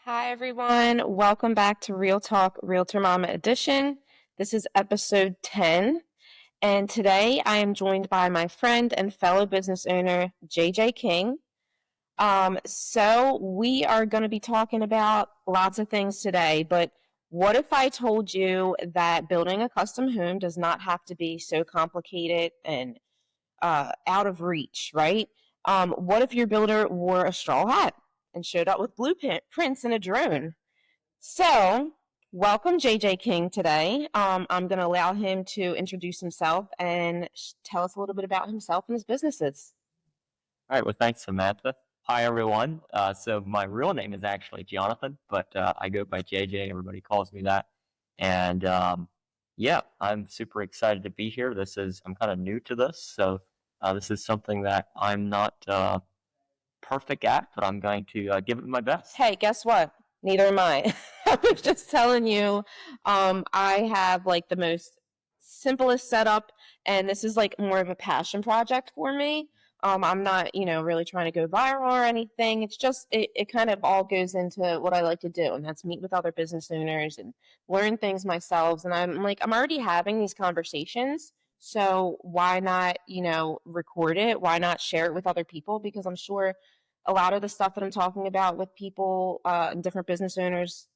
Hi, everyone. Welcome back to Real Talk Realtor Mama Edition. This is episode 10. And today I am joined by my friend and fellow business owner, JJ King. So we are going to be talking about lots of things today, but what if I told you that building a custom home does not have to be so complicated and out of reach, right? What if your builder wore a straw hat and showed up with blueprints and a drone? So, welcome JJ King today. I'm going to allow him to introduce himself and tell us a little bit about himself and his businesses. All right. Well, thanks, Samantha. Hi, everyone. So my real name is actually Jonathan, but I go by JJ. Everybody calls me that. And yeah, I'm super excited to be here. I'm kind of new to this, so this is something that I'm not perfect at, but I'm going to give it my best. Hey, guess what? Neither am I. I was just telling you, I have like the most simplest setup, and this is like more of a passion project for me. I'm not, really trying to go viral or anything. It's just, it kind of all goes into what I like to do, and that's meet with other business owners and learn things myself. And I'm like, I'm already having these conversations. So why not, record it? Why not share it with other people? Because I'm sure a lot of the stuff that I'm talking about with people and different business owners,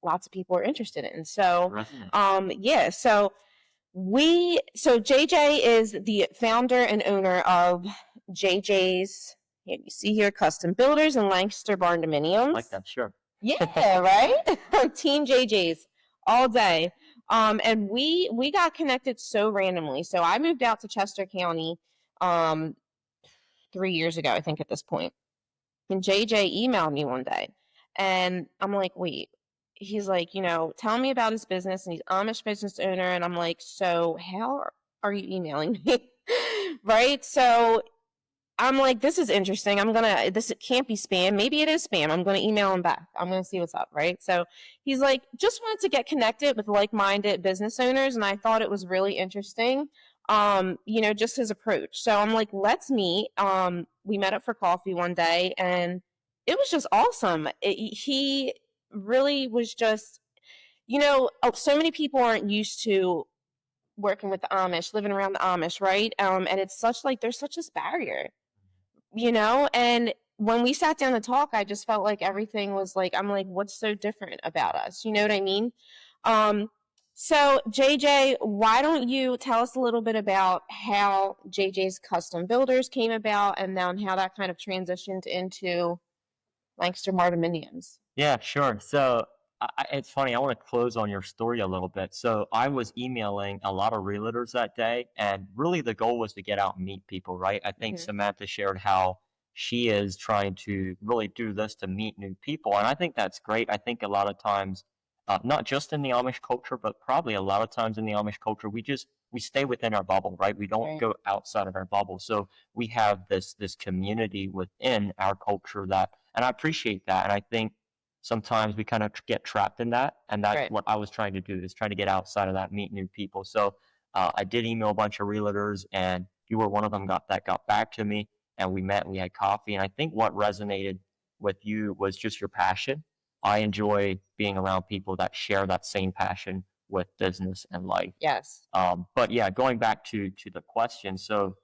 lots of people are interested in. So, Resonate. yeah. So JJ is the founder and owner of JJ's. You see here, Custom Builders in Lancaster Dominiums. Like that, sure. Yeah, right. Team JJ's all day. And we got connected so randomly. So I moved out to Chester County 3 years ago, I think at this point. And JJ emailed me one day, and I'm like, wait. He's like, tell me about his business, and he's Amish business owner. And I'm like, so how are you emailing me? Right? So I'm like, this is interesting. This can't be spam. Maybe it is spam. I'm gonna email him back. I'm gonna see what's up, right? So he's like, just wanted to get connected with like-minded business owners, and I thought it was really interesting. Just his approach. So I'm like, let's meet. We met up for coffee one day, and it was just awesome. He really was just, so many people aren't used to working with the Amish, living around the Amish, right? And it's there's such this barrier, and when we sat down to talk, I just felt like everything was like, I'm like, what's so different about us? You know what I mean? Um, so JJ, why don't you tell us a little bit about how JJ's Custom Builders came about and then how that kind of transitioned into Lancaster Dominiums? Yeah, sure. So it's funny. I want to close on your story a little bit. So I was emailing a lot of realtors that day, and really the goal was to get out and meet people, right? I think Mm-hmm. Samantha shared how she is trying to really do this to meet new people, and I think that's great. I think a lot of times, not just in the Amish culture, but probably a lot of times in the Amish culture, we stay within our bubble, right? We don't Right. go outside of our bubble. So we have this community within our culture that, and I appreciate that, and I think sometimes we kind of get trapped in that, and that's Right. what I was trying to do, is trying to get outside of that, meet new people. So I did email a bunch of realtors, and you were one of them that got back to me, and we met, and we had coffee. And I think what resonated with you was just your passion. I enjoy being around people that share that same passion with business and life. Yes. But yeah, going back to the question, so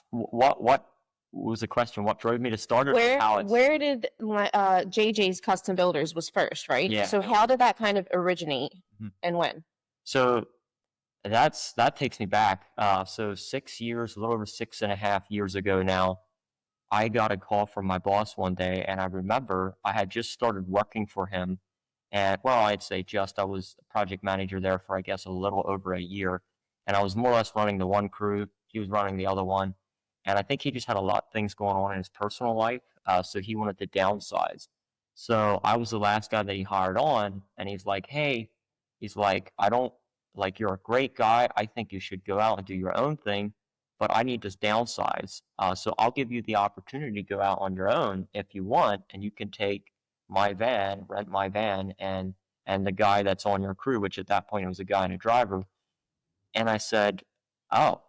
what was the question? What drove me to start it, or Where how it's? where did JJ's Custom Builders was first, right? Yeah. So how did that kind of originate Mhm. and when? So that takes me back. So 6 years, a little over 6.5 years ago now, I got a call from my boss one day, and I remember I had just started working for him, and well, I'd say I was a project manager there for, I guess, a little over a year, and I was more or less running the one crew. He was running the other one, and I think he just had a lot of things going on in his personal life, so he wanted to downsize. So I was the last guy that he hired on, and he's like, "Hey," he's like, "I don't like, you're a great guy. I think you should go out and do your own thing, but I need to downsize. So I'll give you the opportunity to go out on your own if you want, and you can take my van, rent my van, and the guy that's on your crew, which at that point it was a guy and a driver." And I said, "Oh,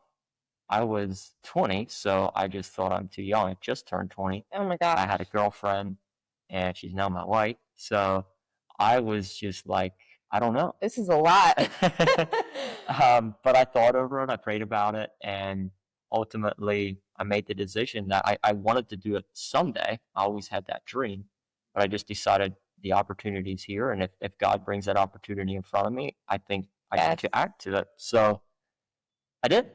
I was 20, so I just thought I'm too young. I just turned 20. Oh my I had a gosh. girlfriend, and she's now my wife. So I was just like, I don't know. This is a lot. But I thought over it, I prayed about it, and ultimately I made the decision that I wanted to do it someday. I always had that dream, but I just decided the opportunity's here, and if God brings that opportunity in front of me, I think I need That's to act to it. So I did.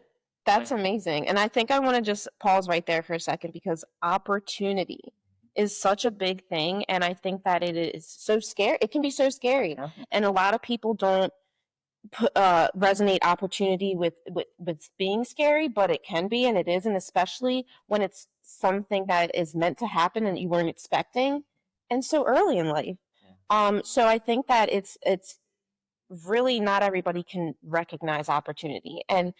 that's amazing. And I think I want to just pause right there for a second because opportunity is such a big thing. And I think that it is so scary. It can be so scary. Yeah. And a lot of people don't resonate opportunity with being scary, but it can be and it is. And especially when it's something that is meant to happen and you weren't expecting and so early in life. So I think that it's really not everybody can recognize opportunity. And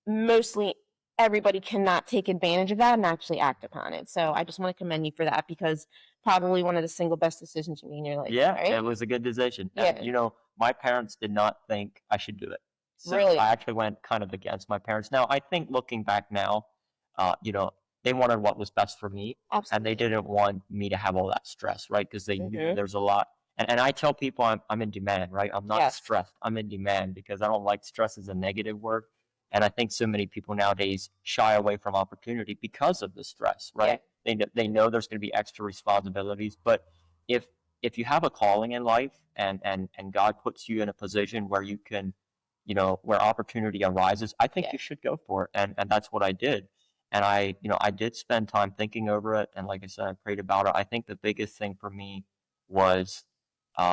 mostly everybody cannot take advantage of that and actually act upon it. So I just want to commend you for that because probably one of the single best decisions you made in your life, Yeah, right? it was a good decision. Yeah. You know, my parents did not think I should do it. So Really? I actually went kind of against my parents. Now, I think looking back now, you know, they wanted what was best for me, and they Absolutely. didn't want me to have all that stress, right? Because they knew Mm-hmm. there's a lot. And I tell people I'm in demand, right? I'm not Yes. stressed. I'm in demand because I don't like stress as a negative word. And I think so many people nowadays shy away from opportunity because of the stress, Yeah. right? They know there's going to be extra responsibilities, but if if you have a calling in life and God puts you in a position where you can, you know, where opportunity arises, I think Yeah. you should go for it. And that's what I did. And I, you know, I did spend time thinking over it. And like I said, I prayed about it. I think the biggest thing for me was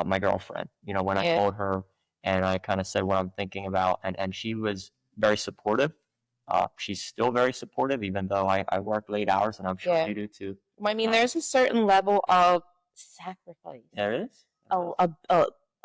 my girlfriend. You know, when I Yeah. told her and I kind of said what I'm thinking about, and she was very supportive. She's still very supportive, even though I work late hours, and I'm sure Yeah. you do too. I mean, there's a certain level of sacrifice. There is.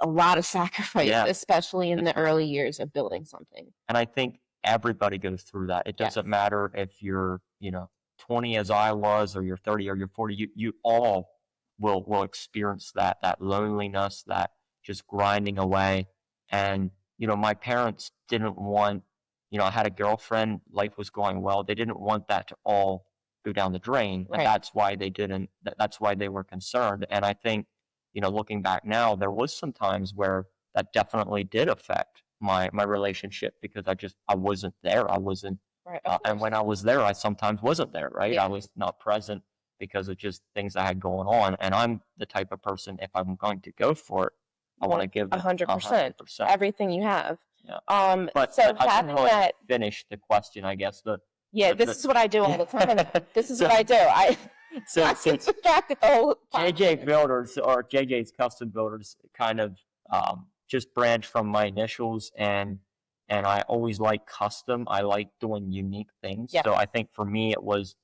A lot of sacrifice, Yeah. especially in the early years of building something. And I think everybody goes through that. It Yes. doesn't matter if you're, you know, 20 as I was, or you're 30 or you're 40. You all will experience that loneliness, that just grinding away. And you know, my parents didn't want, you know, I had a girlfriend, life was going well. They didn't want that to all go down the drain, and Right. that's why they didn't. That's why they were concerned. And I think, you know, looking back now, there was some times where that definitely did affect my relationship because I wasn't there. I wasn't, Right. and when I was there, I sometimes wasn't there. Right, Yeah. I was not present because of just things I had going on. And I'm the type of person, if I'm going to go for it, I want to give it 100%. 100%. Everything you have. Yeah. So But I didn't having really that. finish the question. I guess Yeah, this is what I do all the time. This is so, what I do. I so get distracted the whole time. JJ Builders, or JJ's Custom Builders, kind of just branched from my initials, and I always like custom. I like doing unique things. Yeah. So I think for me, it was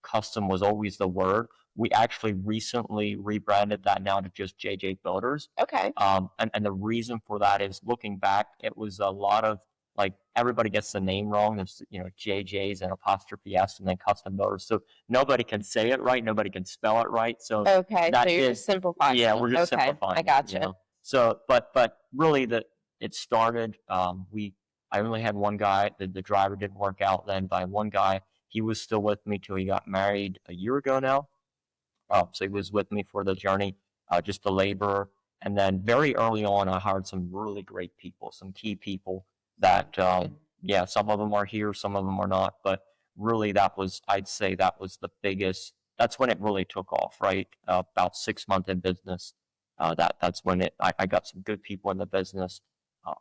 custom was always the word. We actually recently rebranded that now to just JJ Builders. Okay. And the reason for that is looking back, it was a lot of, like, everybody gets the name wrong. There's, you know, JJ's and apostrophe S and then custom builders. So nobody can say it right. Nobody can spell it right. So Okay. that So you're did, just simplifying. yeah, we're just Okay. simplifying. I gotcha. You know? So, but really it started, I only had one guy, the driver didn't work out then by one guy. He was still with me till he got married a year ago now. So he was with me for the journey, just a laborer. And then very early on, I hired some really great people, some key people that, yeah, some of them are here, some of them are not. But really, I'd say that was the biggest, that's when it really took off, right? About 6 months in business. That's when I got some good people in the business.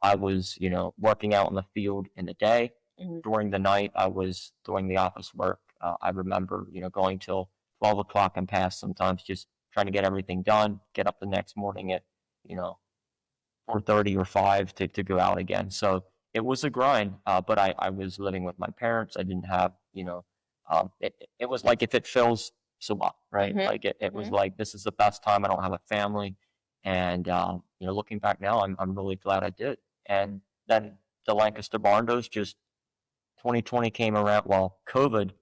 I was, you know, working out in the field in the day. Mhm. During the night, I was doing the office work. I remember, you know, going till 12 o'clock and past sometimes, just trying to get everything done, get up the next morning at, you know, 4:30 or 5 to go out again. So it was a grind, but I was living with my parents. I didn't have, you know, it was like if it fills, so what, right? Mhm. Like it was like, this is the best time. I don't have a family. And, you know, looking back now, I'm really glad I did. And then the Lancaster barn doors, just 2020 came around. Well, COVID,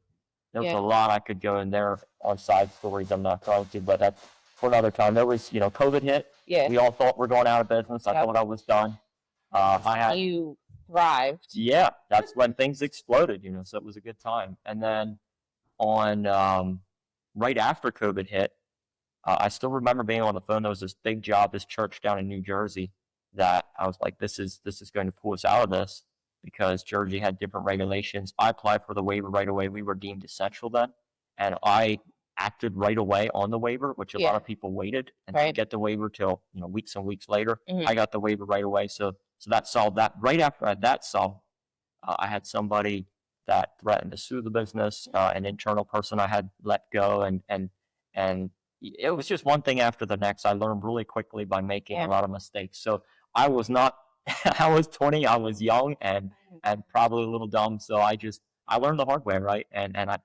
there's a Yeah. lot I could go in there on side stories. I'm not going to, but that's for another time. There was, you know, COVID hit. Yeah. We all thought we're going out of business. I Yep. thought I was done. I had, You thrived. yeah, that's when things exploded, you know, so it was a good time. And then on, right after COVID hit, I still remember being on the phone. There was this big job, this church down in New Jersey, that I was like, this is going to pull us out of this because Jersey had different regulations. I applied for the waiver right away. We were deemed essential then, and I acted right away on the waiver, which a lot Yeah. of people waited and Right. didn't get the waiver till weeks and weeks later. Mhm. I got the waiver right away, so that solved that. Right after I had that solved, I had somebody that threatened to sue the business, an internal person I had let go, and it was just one thing after the next. I learned really quickly by making a Yeah. lot of mistakes. So I was not, I was 20, I was young and probably a little dumb. So I learned the hard way, right?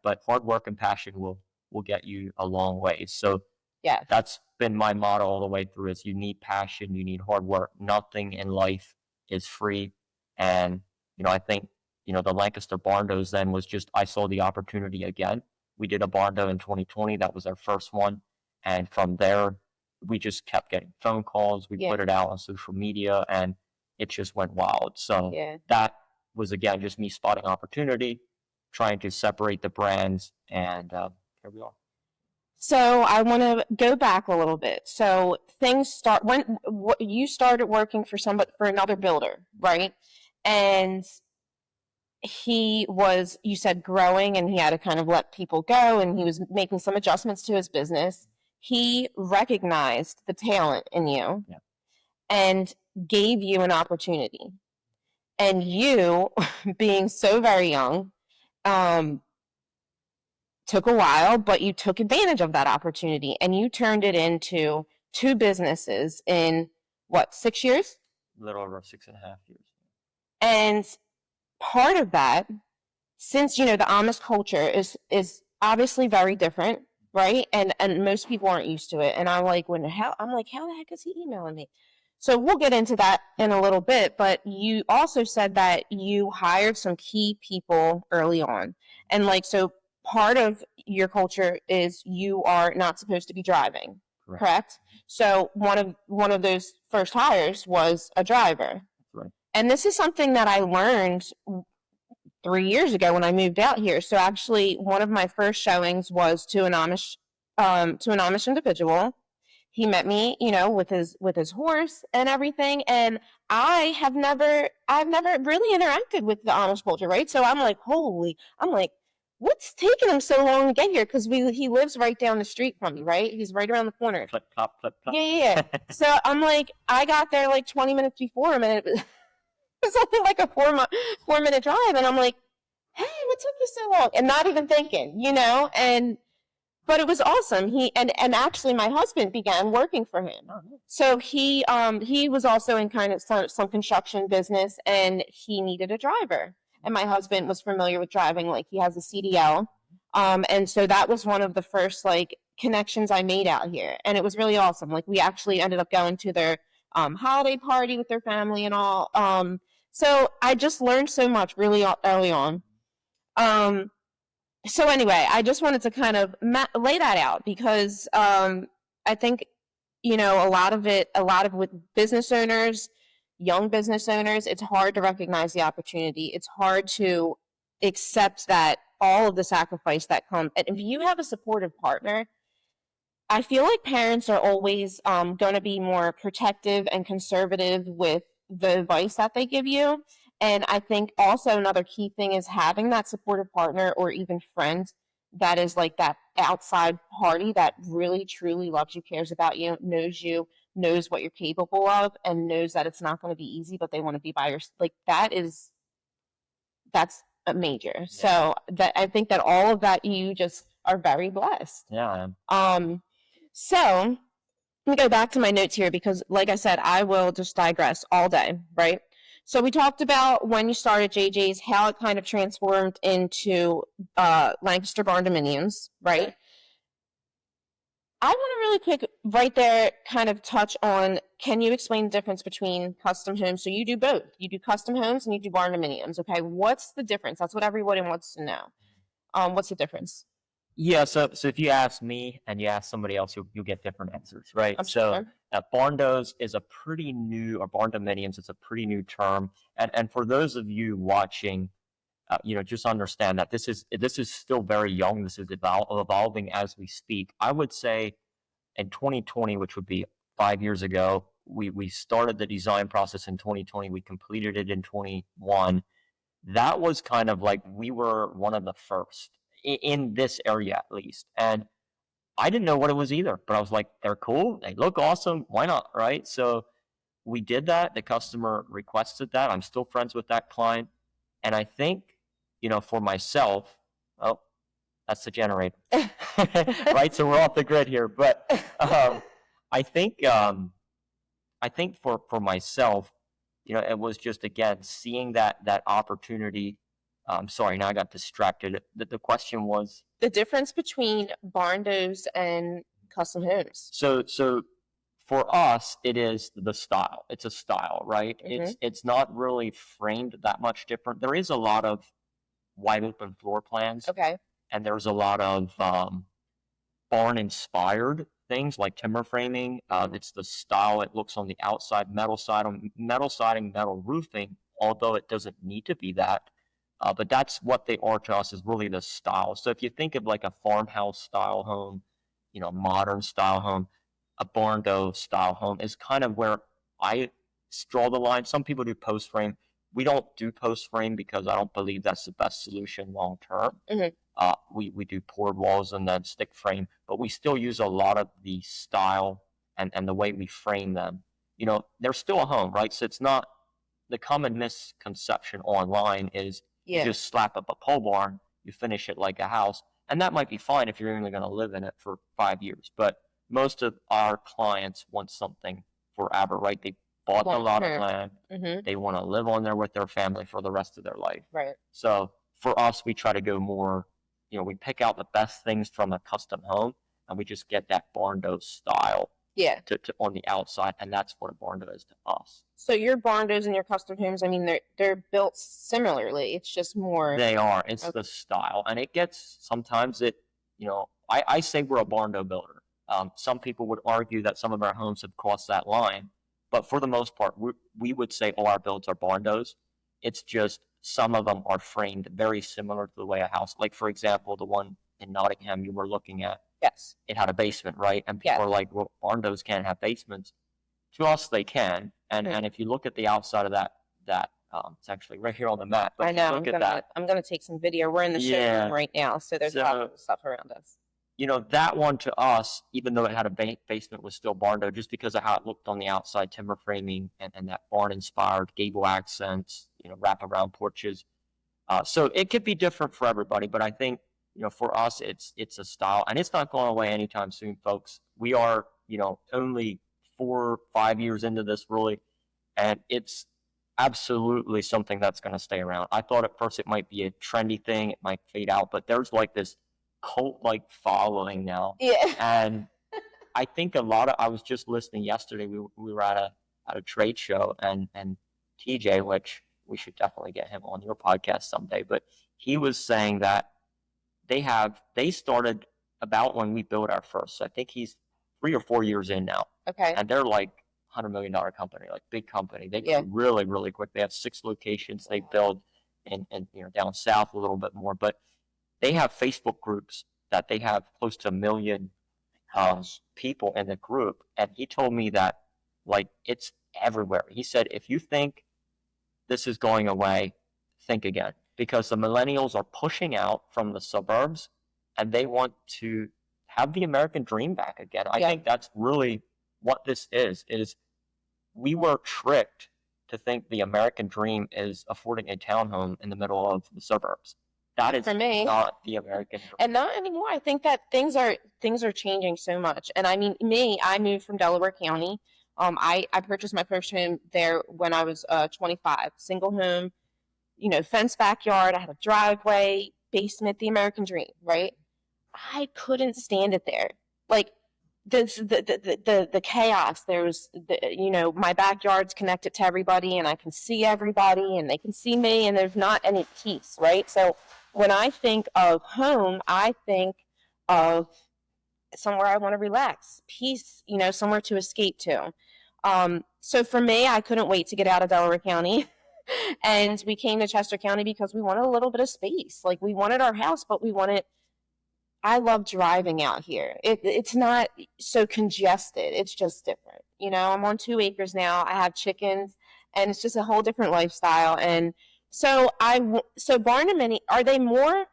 But hard work and passion will get you a long way. So Yeah. that's been my motto all the way through: is you need passion, you need hard work. Nothing in life is free. And I think the Lancaster Barndos then was just, I saw the opportunity again. We did a Barndo in 2020. That was our first one, and from there we just kept getting phone calls. We Yeah. put it out on social media, and it just went wild. So Yeah. that was, again, just me spotting opportunity, trying to separate the brands, and here we are. So I want to go back a little bit. So things start when you started working for another builder, right? And he was, you said, growing, and he had to kind of let people go, and he was making some adjustments to his business. He recognized the talent in you, Yeah. and gave you an opportunity. And you, being so very young, took a while, but you took advantage of that opportunity, and you turned it into two businesses in what, 6 years? A little over 6.5 years. And part of that, since the Amish culture is obviously very different, right? And most people aren't used to it. And I'm like, how the heck is he emailing me? So we'll get into that in a little bit. But you also said that you hired some key people early on, and so part of your culture is you are not supposed to be driving, correct? So one of those first hires was a driver. Right. And this is something that I learned 3 years ago when I moved out here. So actually, one of my first showings was to an Amish individual. He met me, with his horse and everything, and I've never really interacted with the Amish culture, right? So I'm like, what's taking him so long to get here? Because he lives right down the street from me, right? He's right around the corner. Clip, clop, clip, clop. Yeah. So I'm like, I got there like 20 minutes before him, and it was only like a 4-minute drive, and I'm like, hey, what took you so long? And not even thinking, but it was awesome. And actually my husband began working for him. So he was also in kind of some construction business, and he needed a driver. And my husband was familiar with driving, like he has a CDL. And so that was one of the first connections I made out here. And it was really awesome. Like we actually ended up going to their holiday party with their family and all. So I just learned so much really early on. So anyway, I just wanted to kind of lay that out because I think a lot of with business owners, young business owners, it's hard to recognize the opportunity. It's hard to accept that all of the sacrifice that comes. And if you have a supportive partner, I feel like parents are always going to be more protective and conservative with the advice that they give you. And I think also another key thing is having that supportive partner or even friend that is like that outside party that really truly loves you, cares about you, knows what you're capable of, and knows that it's not going to be easy, but they want to be by your like that's a major. Yeah. So that I think that all of that you just are very blessed. Yeah, I am. So let me go back to my notes here because, like I said, I will just digress all day, right? So we talked about when you started JJ's, how it kind of transformed into Lancaster Dominiums, right? I want to really quick right there kind of touch on, can you explain the difference between custom homes? So you do both. You do custom homes and you do Dominiums, okay? What's the difference? That's what everybody wants to know. What's the difference? Yeah, so if you ask me and you ask somebody else, you'll get different answers, right? I'm So sure. Barndos is a pretty new, or Barndominiums is a pretty new term. And for those of you watching, just understand that this is still very young. This is evolving as we speak. I would say in 2020, which would be 5 years ago. We started the design process in 2020. We completed it in 21. That was kind of like we were one of the first in this area, at least. And I didn't know what it was either, but I was like, they're cool. They look awesome. Why not? Right. So we did that. The customer requested that. I'm still friends with that client. And I think, for myself, oh, that's the generator, right? So we're off the grid here. But I think, for myself, it was just, again, seeing that opportunity. Sorry, now I got distracted. The question was the difference between barndos and custom homes. So for us, it is the style. It's a style, right? It's not really framed that much different. There is a lot of wide open floor plans. Okay. And there's a lot of barn inspired things like timber framing. It's the style it looks on the outside, metal siding, metal roofing, although it doesn't need to be that. But that's what they are to us, is really the style. So if you think of like a farmhouse style home, modern style home, a barn-dough style home is kind of where I draw the line. Some people do post frame. We don't do post frame because I don't believe that's the best solution long term. We do poured walls and then stick frame, but we still use a lot of the style and the way we frame them. They're still a home, right? So it's not, the common misconception online is you just slap up a pole barn, you finish it like a house, and that might be fine if you're only going to live in it for 5 years. But most of our clients want something forever, right? They bought a lot of land. They want to live on there with their family for the rest of their life. Right. So for us, we try to go more, we pick out the best things from a custom home, and we just get that barn-dough style to on the outside, and that's what a barn-dough is to us. So your barn-doughs and your custom homes, I mean, they're built similarly. It's just more. They are. It's the style, and it gets, sometimes it, I say we're a barn-dough builder. Some people would argue that some of our homes have crossed that line, but for the most part, we would say all our builds are barn-doughs. It's just some of them are framed very similar to the way a house, like for example, the one in Nottingham you were looking at. Yes. It had a basement, right? And people are like, well, barn-doughs can't have basements. To us, they can. And if you look at the outside of that, it's actually right here on the map. But I know. Look at that. I'm gonna take some video. We're in the showroom right now, so there's a lot of stuff around us. That one to us, even though it had a basement, was still barn-dough just because of how it looked on the outside, timber framing and that barn-inspired gable accents, wraparound porches. So it could be different for everybody, but I think, for us, it's a style, and it's not going away anytime soon, folks. We are, only 4 or 5 years into this, really, and it's absolutely something that's going to stay around. I thought at first it might be a trendy thing, it might fade out, but there's like this cult-like following now. Yeah. And I think I was just listening yesterday, we were at a trade show, and TJ, which we should definitely get him on your podcast someday, but he was saying that they started about when we built our first. So I think he's 3 or 4 years in now. Okay. And they're like $100 million company, like big company. They go really, really quick. They have 6 locations. They build in down south a little bit more, but they have Facebook groups that they have close to 1 million people in the group. And he told me that like it's everywhere. He said, if you think this is going away, think again, because the millennials are pushing out from the suburbs and they want to have the American dream back again. I think that's really what this is we were tricked to think the American dream is affording a townhome in the middle of the suburbs. That is not the American dream. And not anymore. I think that things are changing so much. And I mean, I moved from Delaware County. I purchased my first home there when I was 25. Single home, fenced backyard. I had a driveway, basement, the American dream, right? I couldn't stand it there. Like the chaos. There's my backyard's connected to everybody, and I can see everybody, and they can see me, and there's not any peace, right? So when I think of home, I think of somewhere I want to relax, peace, somewhere to escape to. So for me, I couldn't wait to get out of Delaware County. And we came to Chester County because we wanted a little bit of space. Like we wanted our house, but we wanted I love driving out here. It's not so congested. It's just different. I'm on 2 acres now. I have chickens, and it's just a whole different lifestyle. And so barn and mini, are they more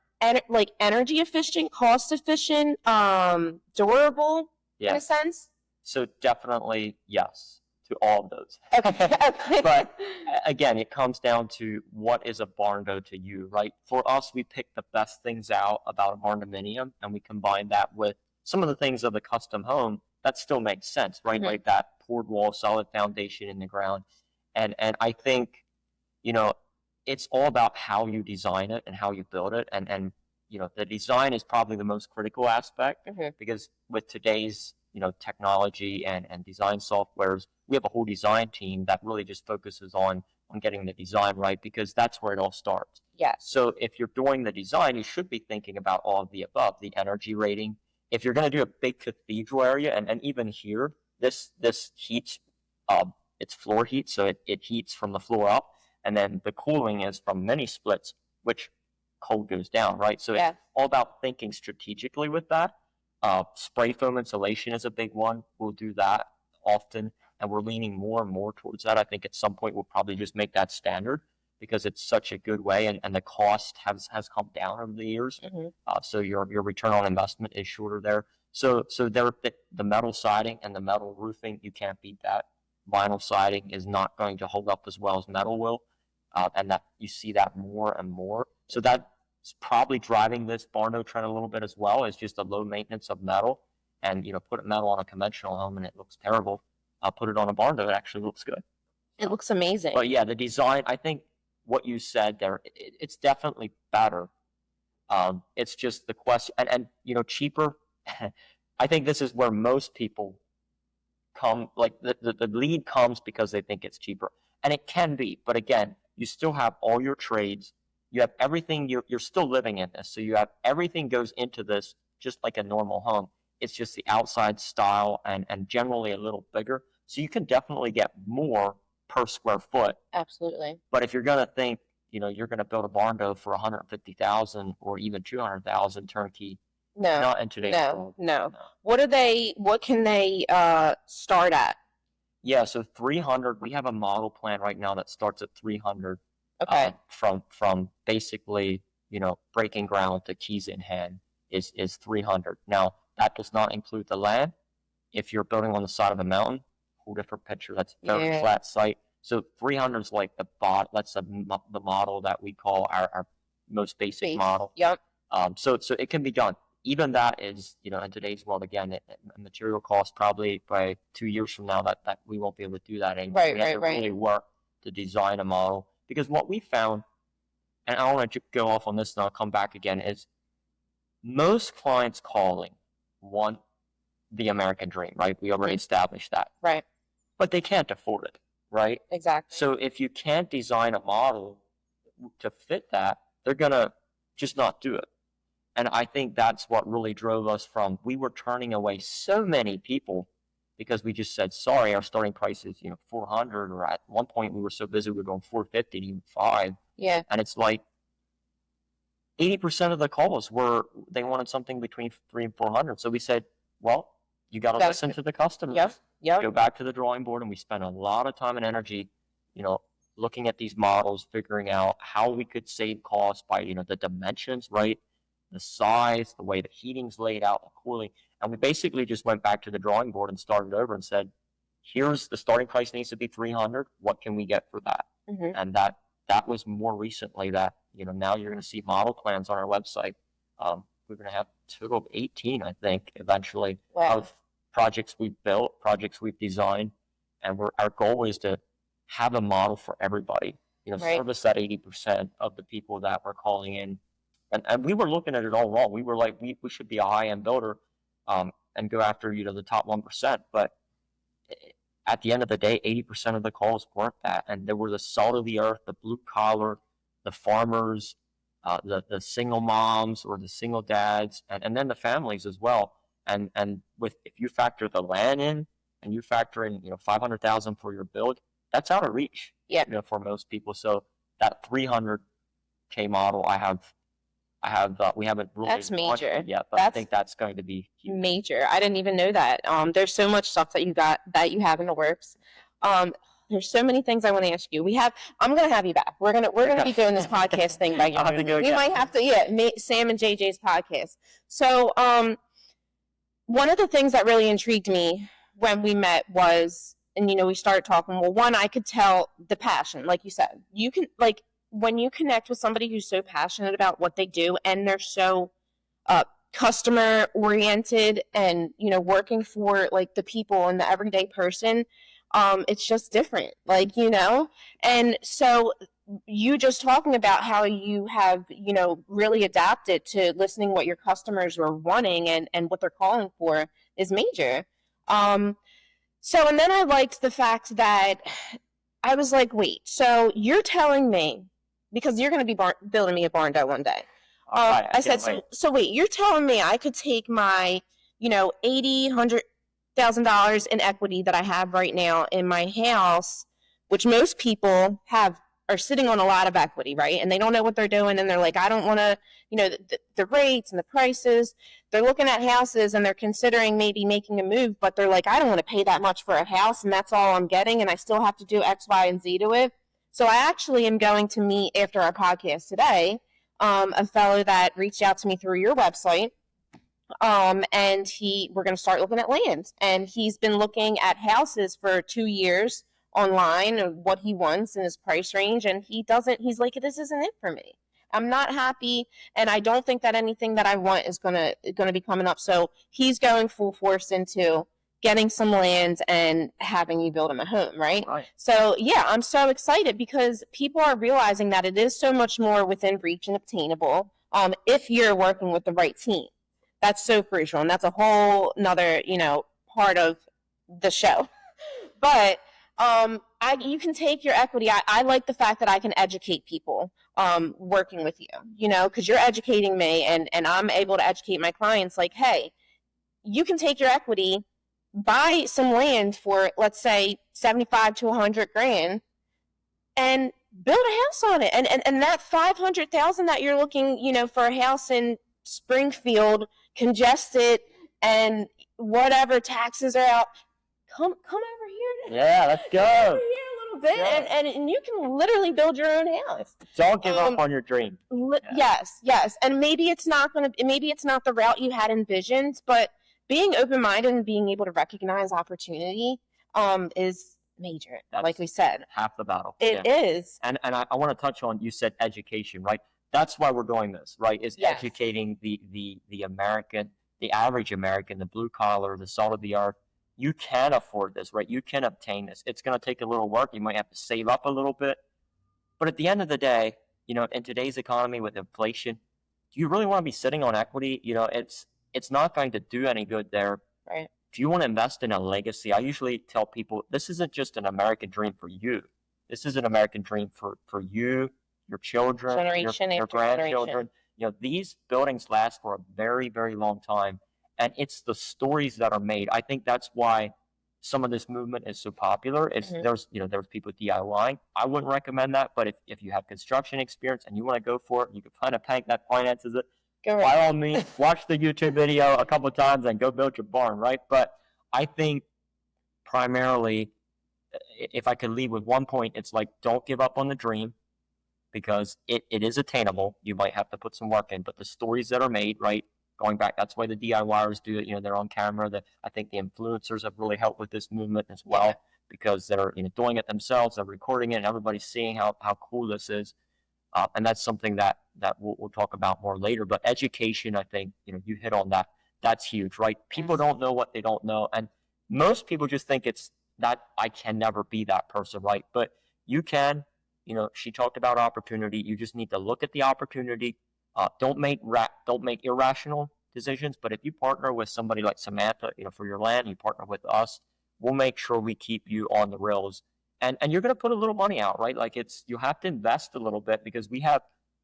like energy efficient, cost efficient, durable in a Yes. sense? So definitely yes to all of those. Okay. But again, it comes down to what is a barn door to you, right? For us, we pick the best things out about a barn dominium and we combine that with some of the things of the custom home that still makes sense, right? Mhm. Like that poured wall, solid foundation in the ground. And I think, you know, it's all about how you design it and how you build it. And the design is probably the most critical aspect Mhm. because with today's, technology and design softwares, we have a whole design team that really just focuses on getting the design right because that's where it all starts. Yes. So if you're doing the design, you should be thinking about all of the above, the energy rating. If you're going to do a big cathedral area, and even here, this heats, it's floor heat, so it heats from the floor up and then the cooling is from mini splits, which cold goes down, right? So Yeah. it's all about thinking strategically with that. Spray foam insulation is a big one. We'll do that often, and we're leaning more and more towards that. I think at some point we'll probably just make that standard because it's such a good way, and the cost has come down over the years. Mhm. So your return on investment is shorter there. So there the metal siding and the metal roofing, you can't beat that. Vinyl siding is not going to hold up as well as metal will, and that you see that more and more. So that's probably driving this barno trend a little bit as well. Is just a low maintenance of metal, and put metal on a conventional home and it looks terrible. Put it on a barno, it actually looks good. It looks amazing. But yeah, the design, I think what you said there, it's definitely better. It's just the question, and cheaper. I think this is where most people come, like the lead comes because they think it's cheaper. And it can be, but again, you still have all your trades. You have everything, you're still living in this. So you have everything goes into this just like a normal home. It's just the outside style and generally a little bigger. So you can definitely get more per square foot. Absolutely. But if you're gonna think, you're gonna build a barn door for 150,000 or even 200,000 turnkey, No, not in today's world. no. What can they start at? Yeah, so 300, we have a model plan right now that starts at 300, Okay. from basically, breaking ground to keys in hand is 300. Now, that does not include the land. If you're building on the side of a mountain, whole different picture. That's very Yeah. flat site. So 300 is like that's the model that we call our most basic Base. model. Yep. So it can be done. Even that is, in today's world, again, material costs probably by 2 years from now that we won't be able to do that anymore. Right, We have to right. really work to design a model because what we found, and I want to go off on this and I'll come back again, is most clients calling want the American dream, right? We already established that, Right. but they can't afford it, right? Exactly. So if you can't design a model to fit that, they're gonna just not do it. And I think that's what really drove us from, we were turning away so many people because we just said, sorry, our starting price is, 400, or at one point we were so busy we were going 450 to even 5. Yeah. And it's like 80% of the calls were, they wanted something between 3 and 400. So we said, well, you got to listen to the customer. Yep. Yep. Go back to the drawing board, and we spent a lot of time and energy, looking at these models, figuring out how we could save costs by, the dimensions, right? The size, the way the heating's laid out, the cooling. And we basically just went back to the drawing board and started over and said, here's the starting price needs to be 300. What can we get for that? Mhm. And that was more recently that, now you're going to see model plans on our website. We're going to have a total of 18, I think, eventually, Wow. of projects we've built, projects we've designed. And our goal is to have a model for everybody, Right. service that 80% of the people that were calling in. And we were looking at it all wrong. We were like, we should be a high-end builder, and go after, the top 1%. But at the end of the day, 80% of the calls weren't that. And there were the salt of the earth, the blue collar, the farmers, the single moms or the single dads, and then the families as well. And if you factor the land in and you factor in, 500,000 for your build, that's out of reach, Yeah. for most people. So that 300K model, I I have we haven't really That's launched major. it yet, but I think that's going to be huge. Major. I didn't even know that. There's so much stuff that you have in the works. There's so many things I want to ask you. I'm gonna have you back. We're gonna be doing this podcast thing by you. We might have to, Sam and JJ's podcast. So, one of the things that really intrigued me when we met was, and we started talking. Well, one, I could tell the passion, like you said. You can, like, when you connect with somebody who's so passionate about what they do, and they're so customer oriented, and working for like the people and the everyday person, it's just different, and so you just talking about how you have really adapted to listening what your customers were wanting and what they're calling for is major. So, and then I liked the fact that I was like, wait, so you're telling me, because you're going to be building me a barn dough one day. Right, I said, so wait, you're telling me I could take my, $100,000 in equity that I have right now in my house, which most people are sitting on a lot of equity, right? And they don't know what they're doing. And they're like, I don't want to, the rates and the prices. They're looking at houses and they're considering maybe making a move, but they're like, I don't want to pay that much for a house, and that's all I'm getting, and I still have to do X, Y, and Z to it. So I actually am going to meet after our podcast today a fellow that reached out to me through your website, and we're going to start looking at land. And he's been looking at houses for 2 years online of what he wants in his price range, and he's like, this isn't it for me. I'm not happy, and I don't think that anything that I want is gonna be coming up. So he's going full force into getting some land and having you build him a home, right? So yeah, I'm so excited because people are realizing that it is so much more within reach and obtainable if you're working with the right team. That's so crucial, and that's a whole another part of the show. But you can take your equity. I like the fact that I can educate people working with you, because you're educating me, and I'm able to educate my clients. Like, hey, you can take your equity, buy some land for, let's say, 75 to 100 grand, and build a house on it. And that 500,000 that you're looking, for a house in Springfield, congested, and whatever taxes are out, come over here. Yeah, let's go. Come over here a little bit, yeah. and you can literally build your own house. Don't give up on your dream. Yes, and maybe it's not the route you had envisioned, but being open-minded and being able to recognize opportunity is major. That's, like we said, half the battle. It is. And I want to touch on, you said education, right? That's why we're doing this, right? Is educating the American, the average American, the blue collar, the salt of the earth. You can afford this, right? You can obtain this. It's going to take a little work. You might have to save up a little bit. But at the end of the day, in today's economy with inflation, do you really want to be sitting on equity? It's not going to do any good there. Right. If you want to invest in a legacy, I usually tell people, this isn't just an American dream for you. This is an American dream for you, your children, your grandchildren. These buildings last for a very, very long time. And it's the stories that are made. I think that's why some of this movement is so popular. There's people DIYing. I wouldn't recommend that, but if you have construction experience and you want to go for it, you can find a bank that finances it. By all means, watch the YouTube video a couple of times and go build your barn, right? But I think primarily, if I could leave with one point, it's like, don't give up on the dream, because it is attainable. You might have to put some work in, but the stories that are made, right? Going back, that's why the DIYers do it. They're on camera. I think the influencers have really helped with this movement as well, because they're doing it themselves. They're recording it, and everybody's seeing how cool this is. And that's something that we'll talk about more later. But education, I think, you hit on that. That's huge, right? People don't know what they don't know. And most people just think it's that I can never be that person, right? But you can. She talked about opportunity. You just need to look at the opportunity. Don't make irrational decisions. But if you partner with somebody like Samantha, for your land, you partner with us, we'll make sure we keep you on the rails. And you're going to put a little money out, right? Like, you have to invest a little bit, because we have,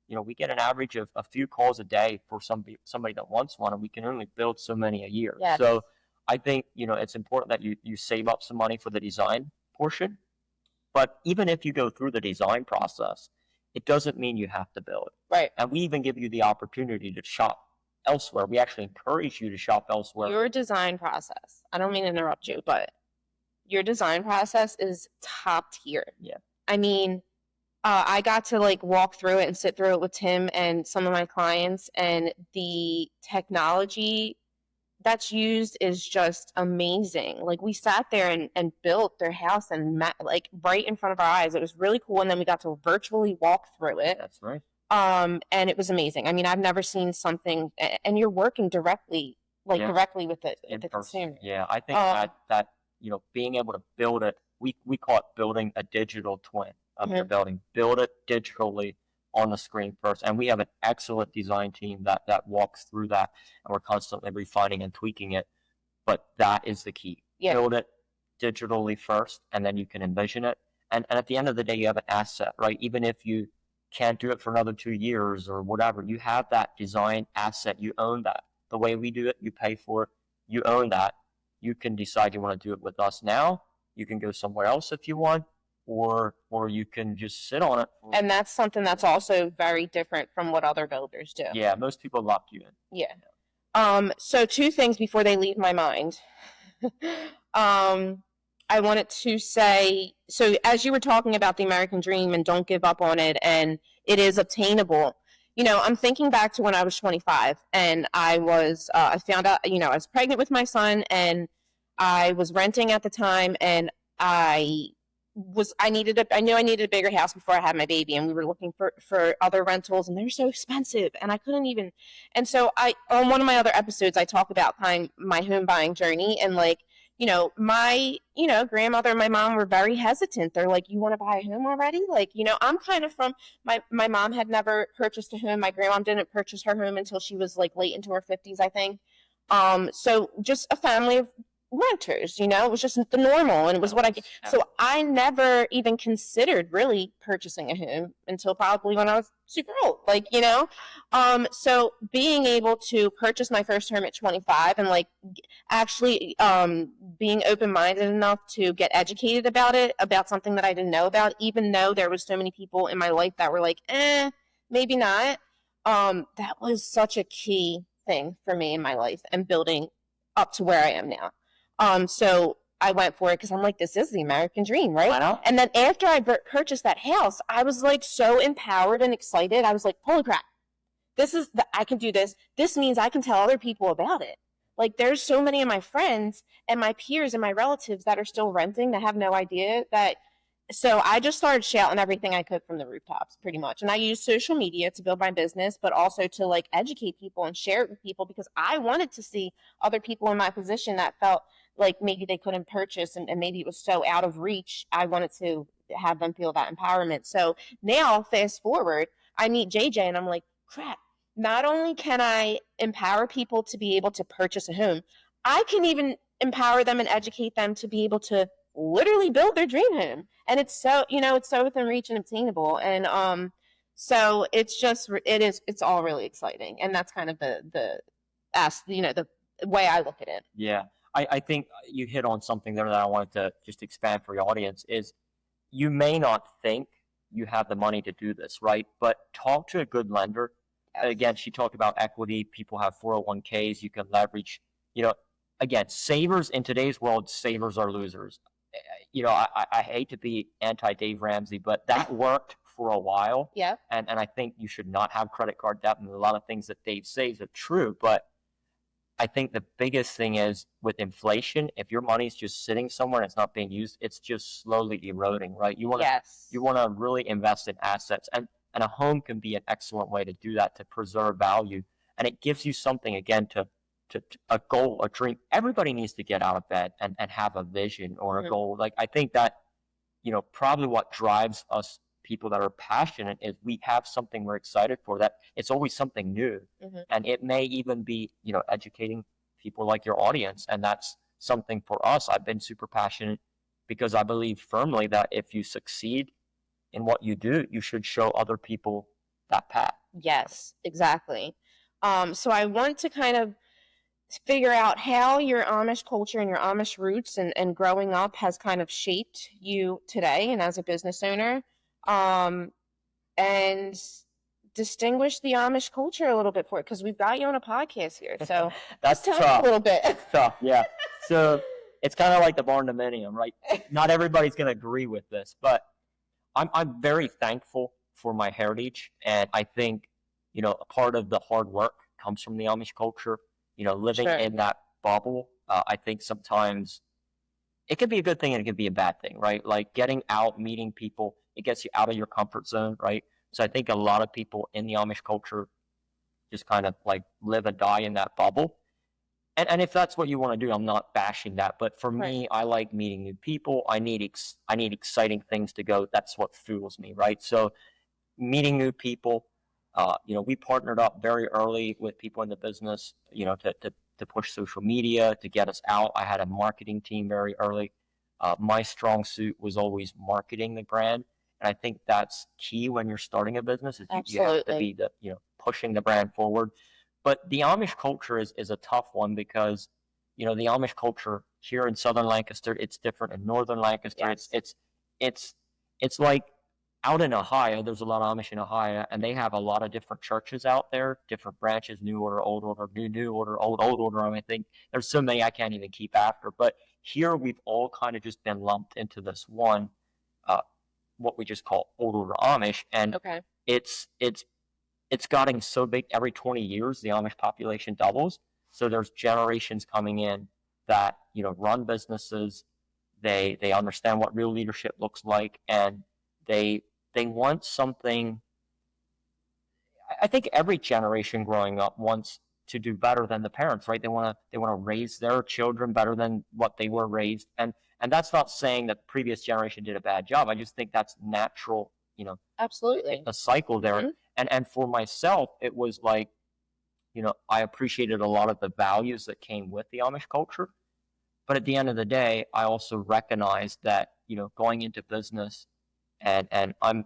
we get an average of a few calls a day for somebody that wants one, and we can only build so many a year. Yes. So I think, it's important that you save up some money for the design portion. But even if you go through the design process it doesn't mean you have to build. Right. And we even give you the opportunity to shop elsewhere. We actually encourage you to shop elsewhere. Your design process, I don't mean to interrupt you, but your design process is top tier. Yeah. I mean, I got to like walk through it and sit through it with Tim and some of my clients, and the technology that's used is just amazing. Like we sat there and built their house and like right in front of our eyes. It was really cool, and then we got to virtually walk through it. That's right. And it was amazing. I mean, I've never seen something, and you're working directly, like directly with the consumer. Yeah, I think that being able to build it, we call it building a digital twin of your building. Build it digitally on the screen first, and we have an excellent design team that walks through that, and we're constantly refining and tweaking it. But that is the key. Yeah. Build it digitally first, and then you can envision it. And at the end of the day, you have an asset, right? Even if you can't do it for another 2 years or whatever, you have that design asset. You own that. The way we do it, you pay for it. You own that. You can decide you want to do it with us now. You can go somewhere else if you want, or you can just sit on it. And that's something that's also very different from what other builders do. Yeah, most people lock you in. Yeah. So 2 things before they leave my mind. I wanted to say, so as you were talking about the American dream and don't give up on it, and it is obtainable. I'm thinking back to when I was 25, and I found out, I was pregnant with my son, and I was renting at the time, and I knew I needed a bigger house before I had my baby, and we were looking for other rentals, and they're so expensive, and I couldn't even, and so on one of my other episodes, I talk about my home buying journey, and like, my, grandmother and my mom were very hesitant. They're like, you want to buy a home already? Like, I'm kind of from, my mom had never purchased a home. My grandma didn't purchase her home until she was like late into her 50s, I think. So just a family of renters, it was just the normal, and it was what I, so I never even considered really purchasing a home until probably when I was super old, like, so being able to purchase my first home at 25 and like actually being open-minded enough to get educated about something that I didn't know about, even though there was so many people in my life that were like, maybe not, that was such a key thing for me in my life and building up to where I am now. So I went for it because I'm like, this is the American dream, right? I know. And then after I purchased that house, I was like so empowered and excited. I was like, holy crap, I can do this. This means I can tell other people about it. Like there's so many of my friends and my peers and my relatives that are still renting that have no idea that. So I just started shouting everything I could from the rooftops pretty much. And I used social media to build my business, but also to like educate people and share it with people because I wanted to see other people in my position that felt like maybe they couldn't purchase and maybe it was so out of reach. I wanted to have them feel that empowerment. So now fast forward, I meet JJ and I'm like, crap, not only can I empower people to be able to purchase a home, I can even empower them and educate them to be able to literally build their dream home. And it's so, it's so within reach and obtainable. And so it's all really exciting. And that's kind of the way I look at it. Yeah. I think you hit on something there that I wanted to just expand for your audience is you may not think you have the money to do this, right? But talk to a good lender. Yes. Again, she talked about equity. People have 401ks. You can leverage, again, savers in today's world, savers are losers. I hate to be anti-Dave Ramsey, but that worked for a while. Yeah. And I think you should not have credit card debt. And a lot of things that Dave says are true, but I think the biggest thing is with inflation, if your money's just sitting somewhere and it's not being used, it's just slowly eroding, right? You want to really invest in assets, and a home can be an excellent way to do that, to preserve value, and it gives you something again to a goal, a dream. Everybody needs to get out of bed and have a vision or a goal. Like I think that probably what drives us people that are passionate is we have something we're excited for, that it's always something new. And it may even be educating people like your audience, and that's something for us. I've been super passionate because I believe firmly that if you succeed in what you do, you should show other people that path. Yes, exactly. So I want to kind of figure out how your Amish culture and your Amish roots and growing up has kind of shaped you today and as a business owner. and distinguish the Amish culture a little bit for it, because we've got you on a podcast here. So That's just tell tough. me a little bit. It's tough, yeah. So it's kind of like the barn dominium, right? Not everybody's going to agree with this, but I'm very thankful for my heritage, and I think a part of the hard work comes from the Amish culture. Living Sure. in that bubble, I think sometimes it could be a good thing and it could be a bad thing, right? Like getting out, meeting people, it gets you out of your comfort zone, right? So I think a lot of people in the Amish culture just kind of like live and die in that bubble. And if that's what you want to do, I'm not bashing that. But for Right. me, I like meeting new people. I need exciting things to go. That's what fuels me, right? So meeting new people. We partnered up very early with people in the business, to push social media, to get us out. I had a marketing team very early. My strong suit was always marketing the brand. And I think that's key when you're starting a business is you have to be pushing the brand forward. But the Amish culture is a tough one because, the Amish culture here in Southern Lancaster, it's different in Northern Lancaster. Yes. It's like out in Ohio, there's a lot of Amish in Ohio, and they have a lot of different churches out there, different branches, new order, new order, old order. I think there's so many I can't even keep after. But here we've all kind of just been lumped into this one, uh, what we just call old order Amish, and Okay. it's gotten so big. Every 20 years, the Amish population doubles. So there's generations coming in that run businesses. They understand what real leadership looks like, and they want something. I think every generation growing up wants to do better than the parents, right? They want to raise their children better than what they were raised, and that's not saying that the previous generation did a bad job. I just think that's natural, Absolutely. a cycle there. Mm-hmm. And for myself, it was like, I appreciated a lot of the values that came with the Amish culture. But at the end of the day, I also recognized that, going into business, and I'm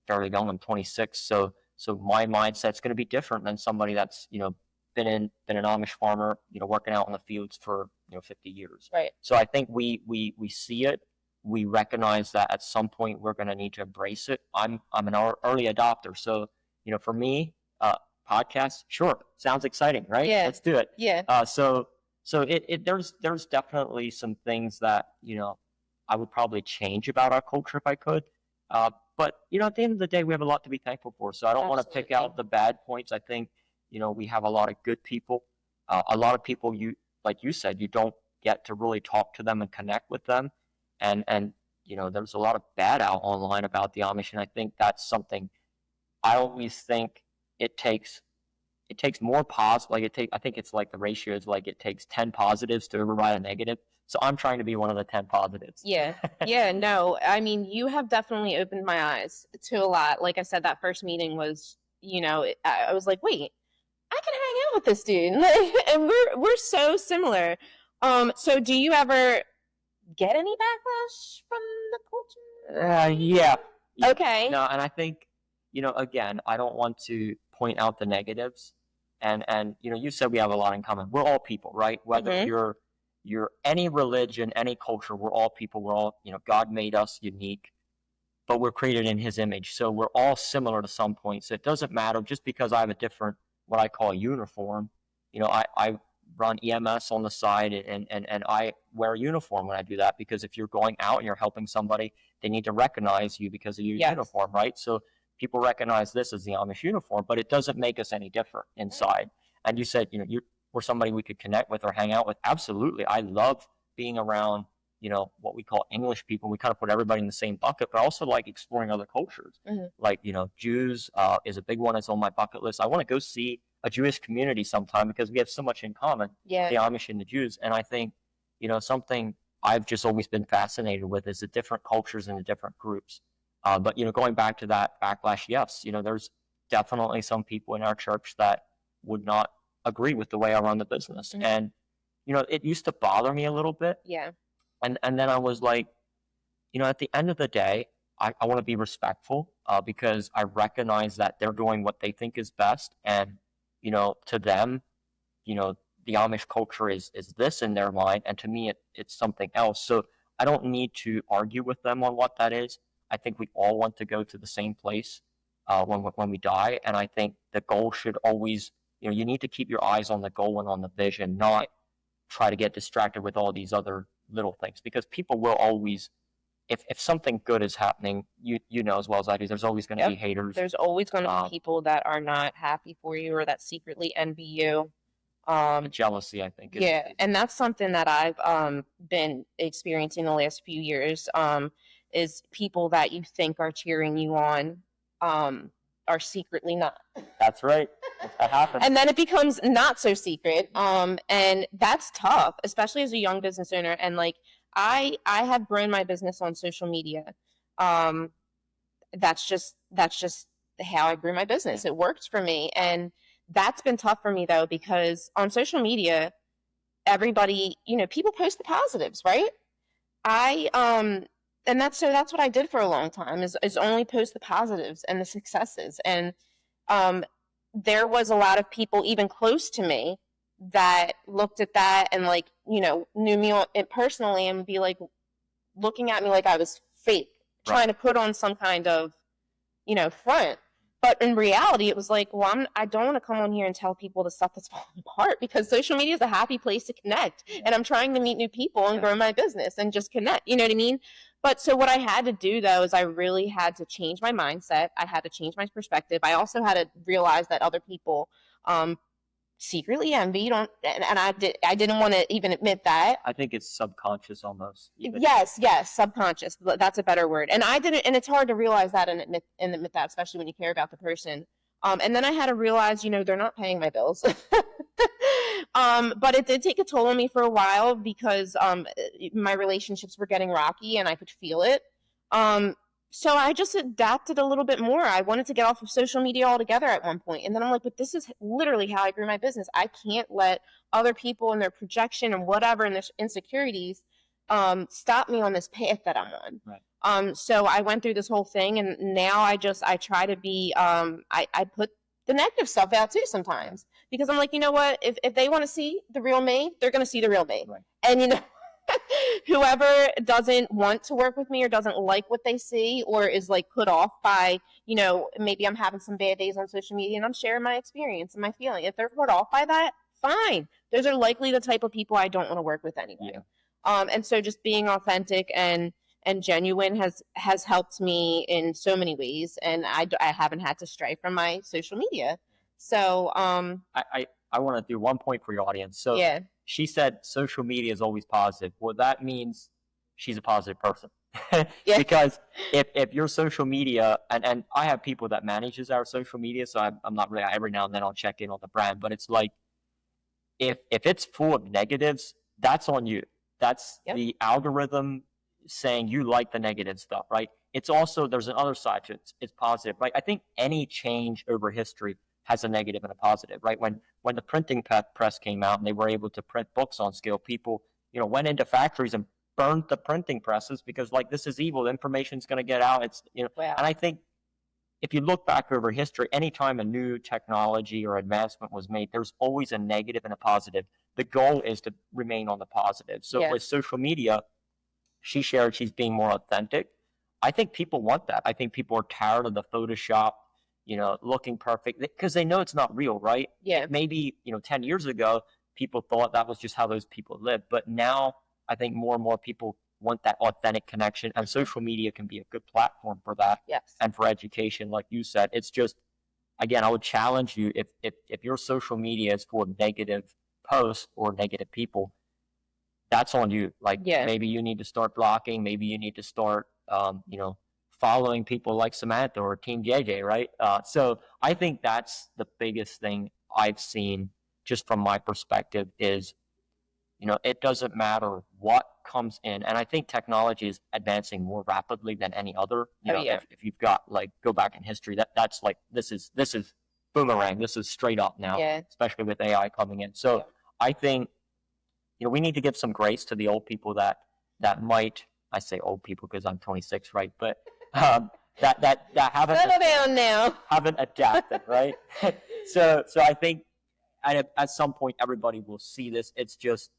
fairly young, I'm 26, so my mindset's going to be different than somebody that's, been an Amish farmer, working out in the fields for, 50 years. Right. So I think we see it, we recognize that at some point we're going to need to embrace it. I'm an early adopter, so for me, podcast, sure, sounds exciting, right? Yeah. Let's do it. Yeah. So there's definitely some things that I would probably change about our culture if I could. But at the end of the day, we have a lot to be thankful for. So I don't want to pick out the bad points. I think we have a lot of good people. A lot of people, like you said, you don't get to really talk to them and connect with them, and there's a lot of bad out online about the Amish, and I think that's something I always think it takes more like I think it's like the ratio is like it takes 10 positives to override a negative. So I'm trying to be one of the 10 positives. Yeah. Yeah. No, I mean, you have definitely opened my eyes to a lot. Like I said, that first meeting was, I was like, wait, I can hang out with this dude. And we're so similar. So do you ever get any backlash from the culture? Yeah. Okay. No, and I think, again, I don't want to point out the negatives. And you said we have a lot in common. We're all people, right? Whether you're any religion, any culture, we're all people. We're all, God made us unique, but we're created in his image. So we're all similar to some points. It doesn't matter just because I have a different, what I call uniform. I run EMS on the side, and I wear a uniform when I do that, because if you're going out and you're helping somebody, they need to recognize you because of your uniform, right? So people recognize this as the Amish uniform, but it doesn't make us any different inside. And you said, we're somebody we could connect with or hang out with. Absolutely. I love being around, what we call English people. We kind of put everybody in the same bucket, but I also like exploring other cultures. Mm-hmm. Like, Jews is a big one that's on my bucket list. I want to go see a Jewish community sometime because we have so much in common, the Amish and the Jews. And I think, something I've just always been fascinated with is the different cultures and the different groups. But, going back to that backlash, yes, there's definitely some people in our church that would not agree with the way I run the business. Mm-hmm. And, it used to bother me a little bit. Yeah. And then I was like, at the end of the day, I want to be respectful because I recognize that they're doing what they think is best. And, to them, the Amish culture is this in their mind. And to me, it's something else. So I don't need to argue with them on what that is. I think we all want to go to the same place. when we die. And I think the goal should always, you need to keep your eyes on the goal and on the vision, not try to get distracted with all these other little things, because people will always, if something good is happening, you know as well as I do, there's always going to be haters. There's always going to be people that are not happy for you or that secretly envy you. Jealousy, I think. And that's something that I've been experiencing the last few years. Is people that you think are cheering you on are secretly not. That's right. That happens. And then it becomes not so secret. And that's tough, especially as a young business owner. And like I have grown my business on social media. That's just how I grew my business. It works for me. And that's been tough for me though, because on social media, everybody, people post the positives, right? And that's what I did for a long time is only post the positives and the successes. And there was a lot of people even close to me that looked at that and like, knew me personally and be like looking at me like I was fake, trying to put on some kind of, front. But in reality, it was like, well, I don't want to come on here and tell people the stuff that's falling apart, because social media is a happy place to connect. And I'm trying to meet new people and grow my business and just connect. You know what I mean? But so what I had to do, though, is I really had to change my mindset. I had to change my perspective. I also had to realize that other people secretly envy. And I didn't want to even admit that. I think it's subconscious almost. Even. Yes, subconscious. That's a better word. And I didn't, and it's hard to realize that and admit that, especially when you care about the person. And then I had to realize, they're not paying my bills. But it did take a toll on me for a while because my relationships were getting rocky and I could feel it. So I just adapted a little bit more. I wanted to get off of social media altogether at one point. And then I'm like, but this is literally how I grew my business. I can't let other people and their projection and whatever and their insecurities stop me on this path that I'm on. Right. So I went through this whole thing, and now I try to be, I put the negative stuff out too sometimes, because I'm like, you know what, if they want to see the real me, they're going to see the real me. Right. And whoever doesn't want to work with me or doesn't like what they see or is like put off by, maybe I'm having some bad days on social media and I'm sharing my experience and my feeling. If they're put off by that, fine. Those are likely the type of people I don't want to work with anyway. Yeah. And so just being authentic and genuine has helped me in so many ways, and I haven't had to stray from my social media. So I want to do one point for your audience. So yeah. She said social media is always positive. Well, that means she's a positive person. Yeah. Because if your social media, and I have people that manages our social media, so I'm not really, every now and then I'll check in on the brand, but it's like, if it's full of negatives, that's on you. That's the algorithm saying you like the negative stuff, right? It's also, there's another side to it. It's positive, right? I think any change over history has a negative and a positive, right? When the printing press came out and they were able to print books on scale, people, went into factories and burned the printing presses because like, this is evil. The information's going to get out. It's, wow. And I think if you look back over history, anytime a new technology or advancement was made, there's always a negative and a positive. The goal is to remain on the positive. So with social media, she shared she's being more authentic. I think people want that. I think people are tired of the Photoshop, looking perfect, because they know it's not real, right? Yeah. Maybe, 10 years ago, people thought that was just how those people lived. But now I think more and more people want that authentic connection, and social media can be a good platform for that. Yes. And for education, like you said. It's just, again, I would challenge you, if your social media is full of negative posts or negative people, that's on you. Like, maybe you need to start blocking. Maybe you need to start, following people like Samantha or Team JJ, right? So I think that's the biggest thing I've seen, just from my perspective, is, it doesn't matter what comes in. And I think technology is advancing more rapidly than any other. If you've got, like, go back in history, that's like, this is boomerang. This is straight up now, especially with AI coming in. So I think, we need to give some grace to the old people that might, I say old people because I'm 26, right? But that haven't adapted, right? So I think at some point everybody will see this. It's just,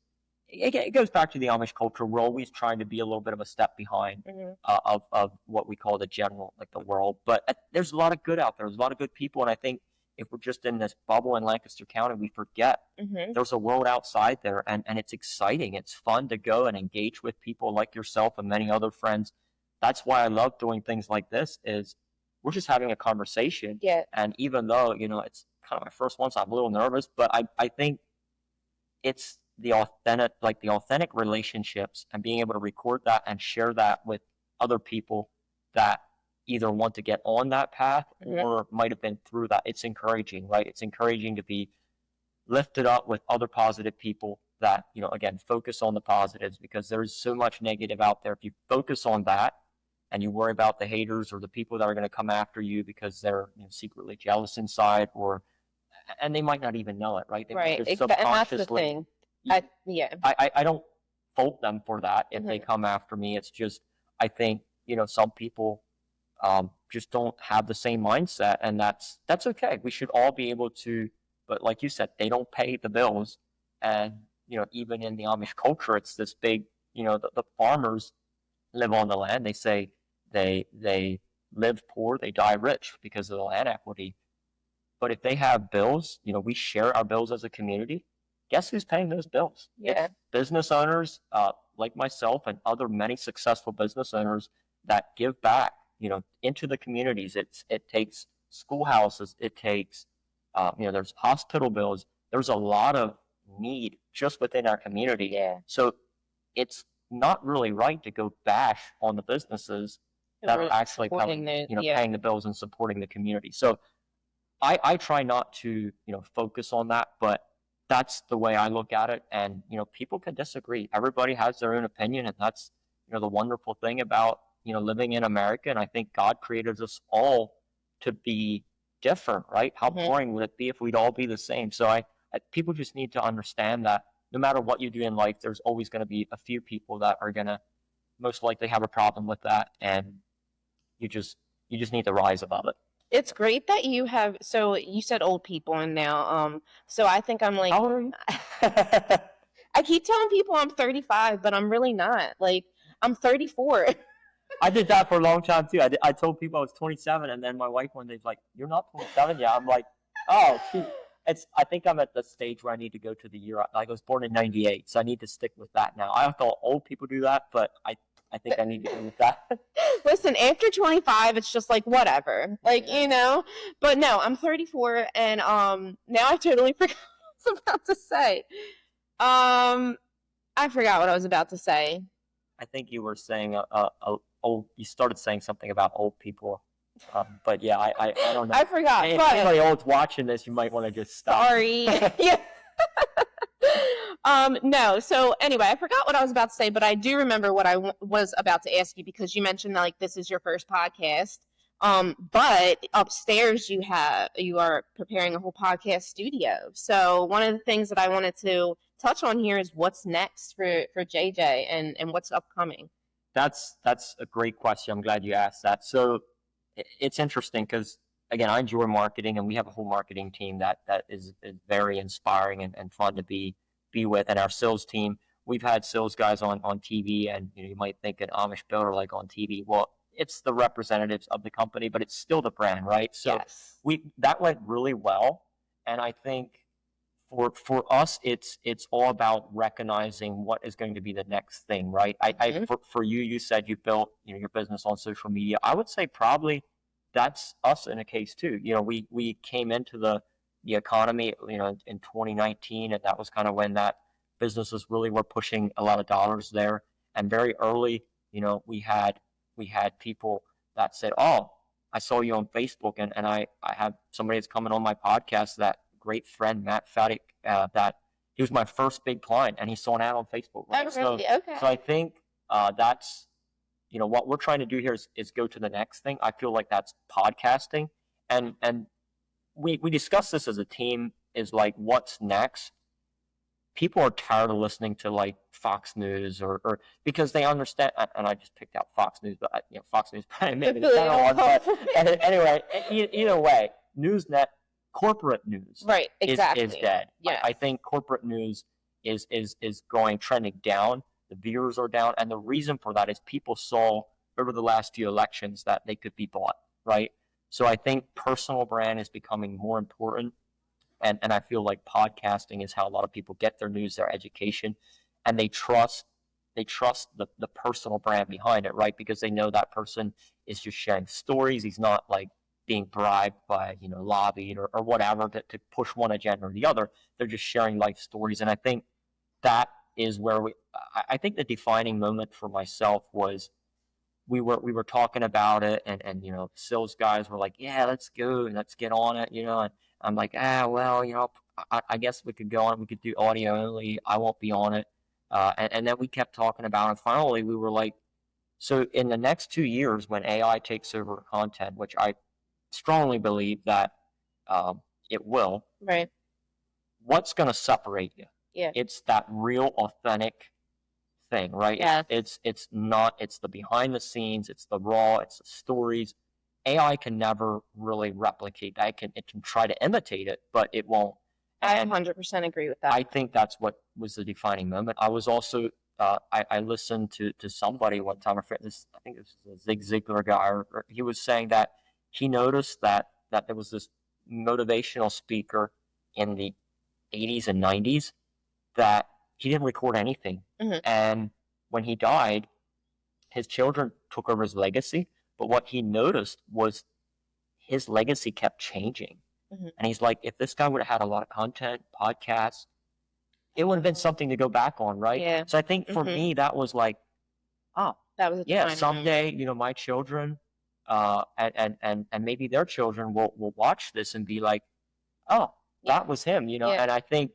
it goes back to the Amish culture. We're always trying to be a little bit of a step behind of what we call the general, like the world. But there's a lot of good out there. There's a lot of good people, and I think if we're just in this bubble in Lancaster County, we forget there's a world outside there, and it's exciting. It's fun to go and engage with people like yourself and many other friends. That's why I love doing things like this. Is we're just having a conversation. Yeah. And even though it's kind of my first one, so I'm a little nervous, but I think it's the authentic relationships and being able to record that and share that with other people that either want to get on that path or might have been through that. It's encouraging, right? It's encouraging to be lifted up with other positive people that, again, focus on the positives, because there's so much negative out there. If you focus on that and you worry about the haters or the people that are going to come after you because they're secretly jealous inside, and they might not even know it, right? They Right. just And that's the subconsciously. thing. I don't fault them for that if they come after me. It's just, I think, some people just don't have the same mindset, and that's okay. We should all be able to, but like you said, they don't pay the bills. And, even in the Amish culture, it's this big, the farmers live on the land. They say they live poor, they die rich because of the land equity. But if they have bills, we share our bills as a community. Guess who's paying those bills? Yeah. It's business owners like myself and other many successful business owners that give back, into the communities. It takes schoolhouses. It takes, there's hospital bills. There's a lot of need just within our community. Yeah. So it's not really right to go bash on the businesses that are actually paying the bills and supporting the community. So I try not to, focus on that, but that's the way I look at it. And, people can disagree. Everybody has their own opinion, and that's, the wonderful thing about, living in America. And I think God created us all to be different, right? How boring would it be if we'd all be the same? So people just need to understand that no matter what you do in life, there's always going to be a few people that are going to most likely have a problem with that. And you just need to rise above it. It's great that you have. So you said old people, and now, so I think I'm like. How old are you? I keep telling people I'm 35, but I'm really not. Like, I'm 34. I did that for a long time too. I told people I was 27, and then my wife one day was like, "You're not 27 yet." I'm like, "Oh, shoot." I think I'm at the stage where I need to go to the year. I was born in '98, so I need to stick with that now. I thought old people do that, but I think I need to go with that. Listen, after 25, it's just like whatever, like But no, I'm 34, and now I totally forgot what I was about to say. I forgot what I was about to say. I think you were saying you started saying something about old people. But yeah, I don't know. I forgot. If anybody old's watching this, you might want to just stop. Sorry. Yeah. No. So anyway, I forgot what I was about to say, but I do remember what I was about to ask you, because you mentioned like this is your first podcast. But upstairs you are preparing a whole podcast studio. So one of the things that I wanted to touch on here is what's next for JJ and what's upcoming. That's a great question. I'm glad you asked that. So it's interesting because, again, I enjoy marketing, and we have a whole marketing team that is very inspiring and fun to be with. And our sales team, we've had sales guys on TV, and you might think an Amish builder like on TV. Well, it's the representatives of the company, but it's still the brand, right? So yes. That went really well, and I think for us, it's all about recognizing what is going to be the next thing, right? For you said you built your business on social media. I would say probably that's us in a case too. We came into the economy in 2019, and that was kind of when that businesses really were pushing a lot of dollars there. And very early, we had people that said, "Oh, I saw you on Facebook, and I have somebody that's coming on my podcast, that great friend Matt Faddick, that he was my first big client, and he saw an ad on Facebook." Right? Oh, really? Okay. So I think that's what we're trying to do here is go to the next thing. I feel like that's podcasting, and we discussed this as a team. Is like, what's next? People are tired of listening to like Fox News or because they understand, and I just picked out Fox News, but Fox News maybe the better one. But anyway, either way, Newsnet, corporate news, right, exactly, is dead. Yeah. I think corporate news is going trending down. The viewers are down, and the reason for that is people saw over the last few elections that they could be bought, right? So I think personal brand is becoming more important, and I feel like podcasting is how a lot of people get their news, their education, and they trust the personal brand behind it, right? Because they know that person is just sharing stories. He's not like being bribed by, lobbied or whatever to push one agenda or the other. They're just sharing life stories. And I think that is where I think the defining moment for myself was we were talking about it, and sales guys were like, yeah, let's go and let's get on it, and I'm like, well, I guess we could go on, we could do audio only, I won't be on it. And then we kept talking about it. Finally we were like, so in the next 2 years when AI takes over content, which I strongly believe that it will, Right. what's going to separate you? Yeah. It's that real authentic thing, right? Yes. It's the behind the scenes, it's the raw, it's the stories. AI can never really replicate that. It can try to imitate it, but it won't. I And 100% agree with that. I think that's what was the defining moment. I was also I listened to somebody one time. I think this was a Zig Ziglar guy, or he was saying that he noticed that there was this motivational speaker in the 80s and 90s that he didn't record anything. Mhm. And when he died, his children took over his legacy. But what he noticed was his legacy kept changing. Mhm. And he's like, if this guy would have had a lot of content, podcasts, it would have been something to go back on, right? Yeah. So I think for me, that was like, oh, That was a yeah, defining someday, moment. my children, and maybe their children will watch this and be like, oh, that was him, Yeah. and I think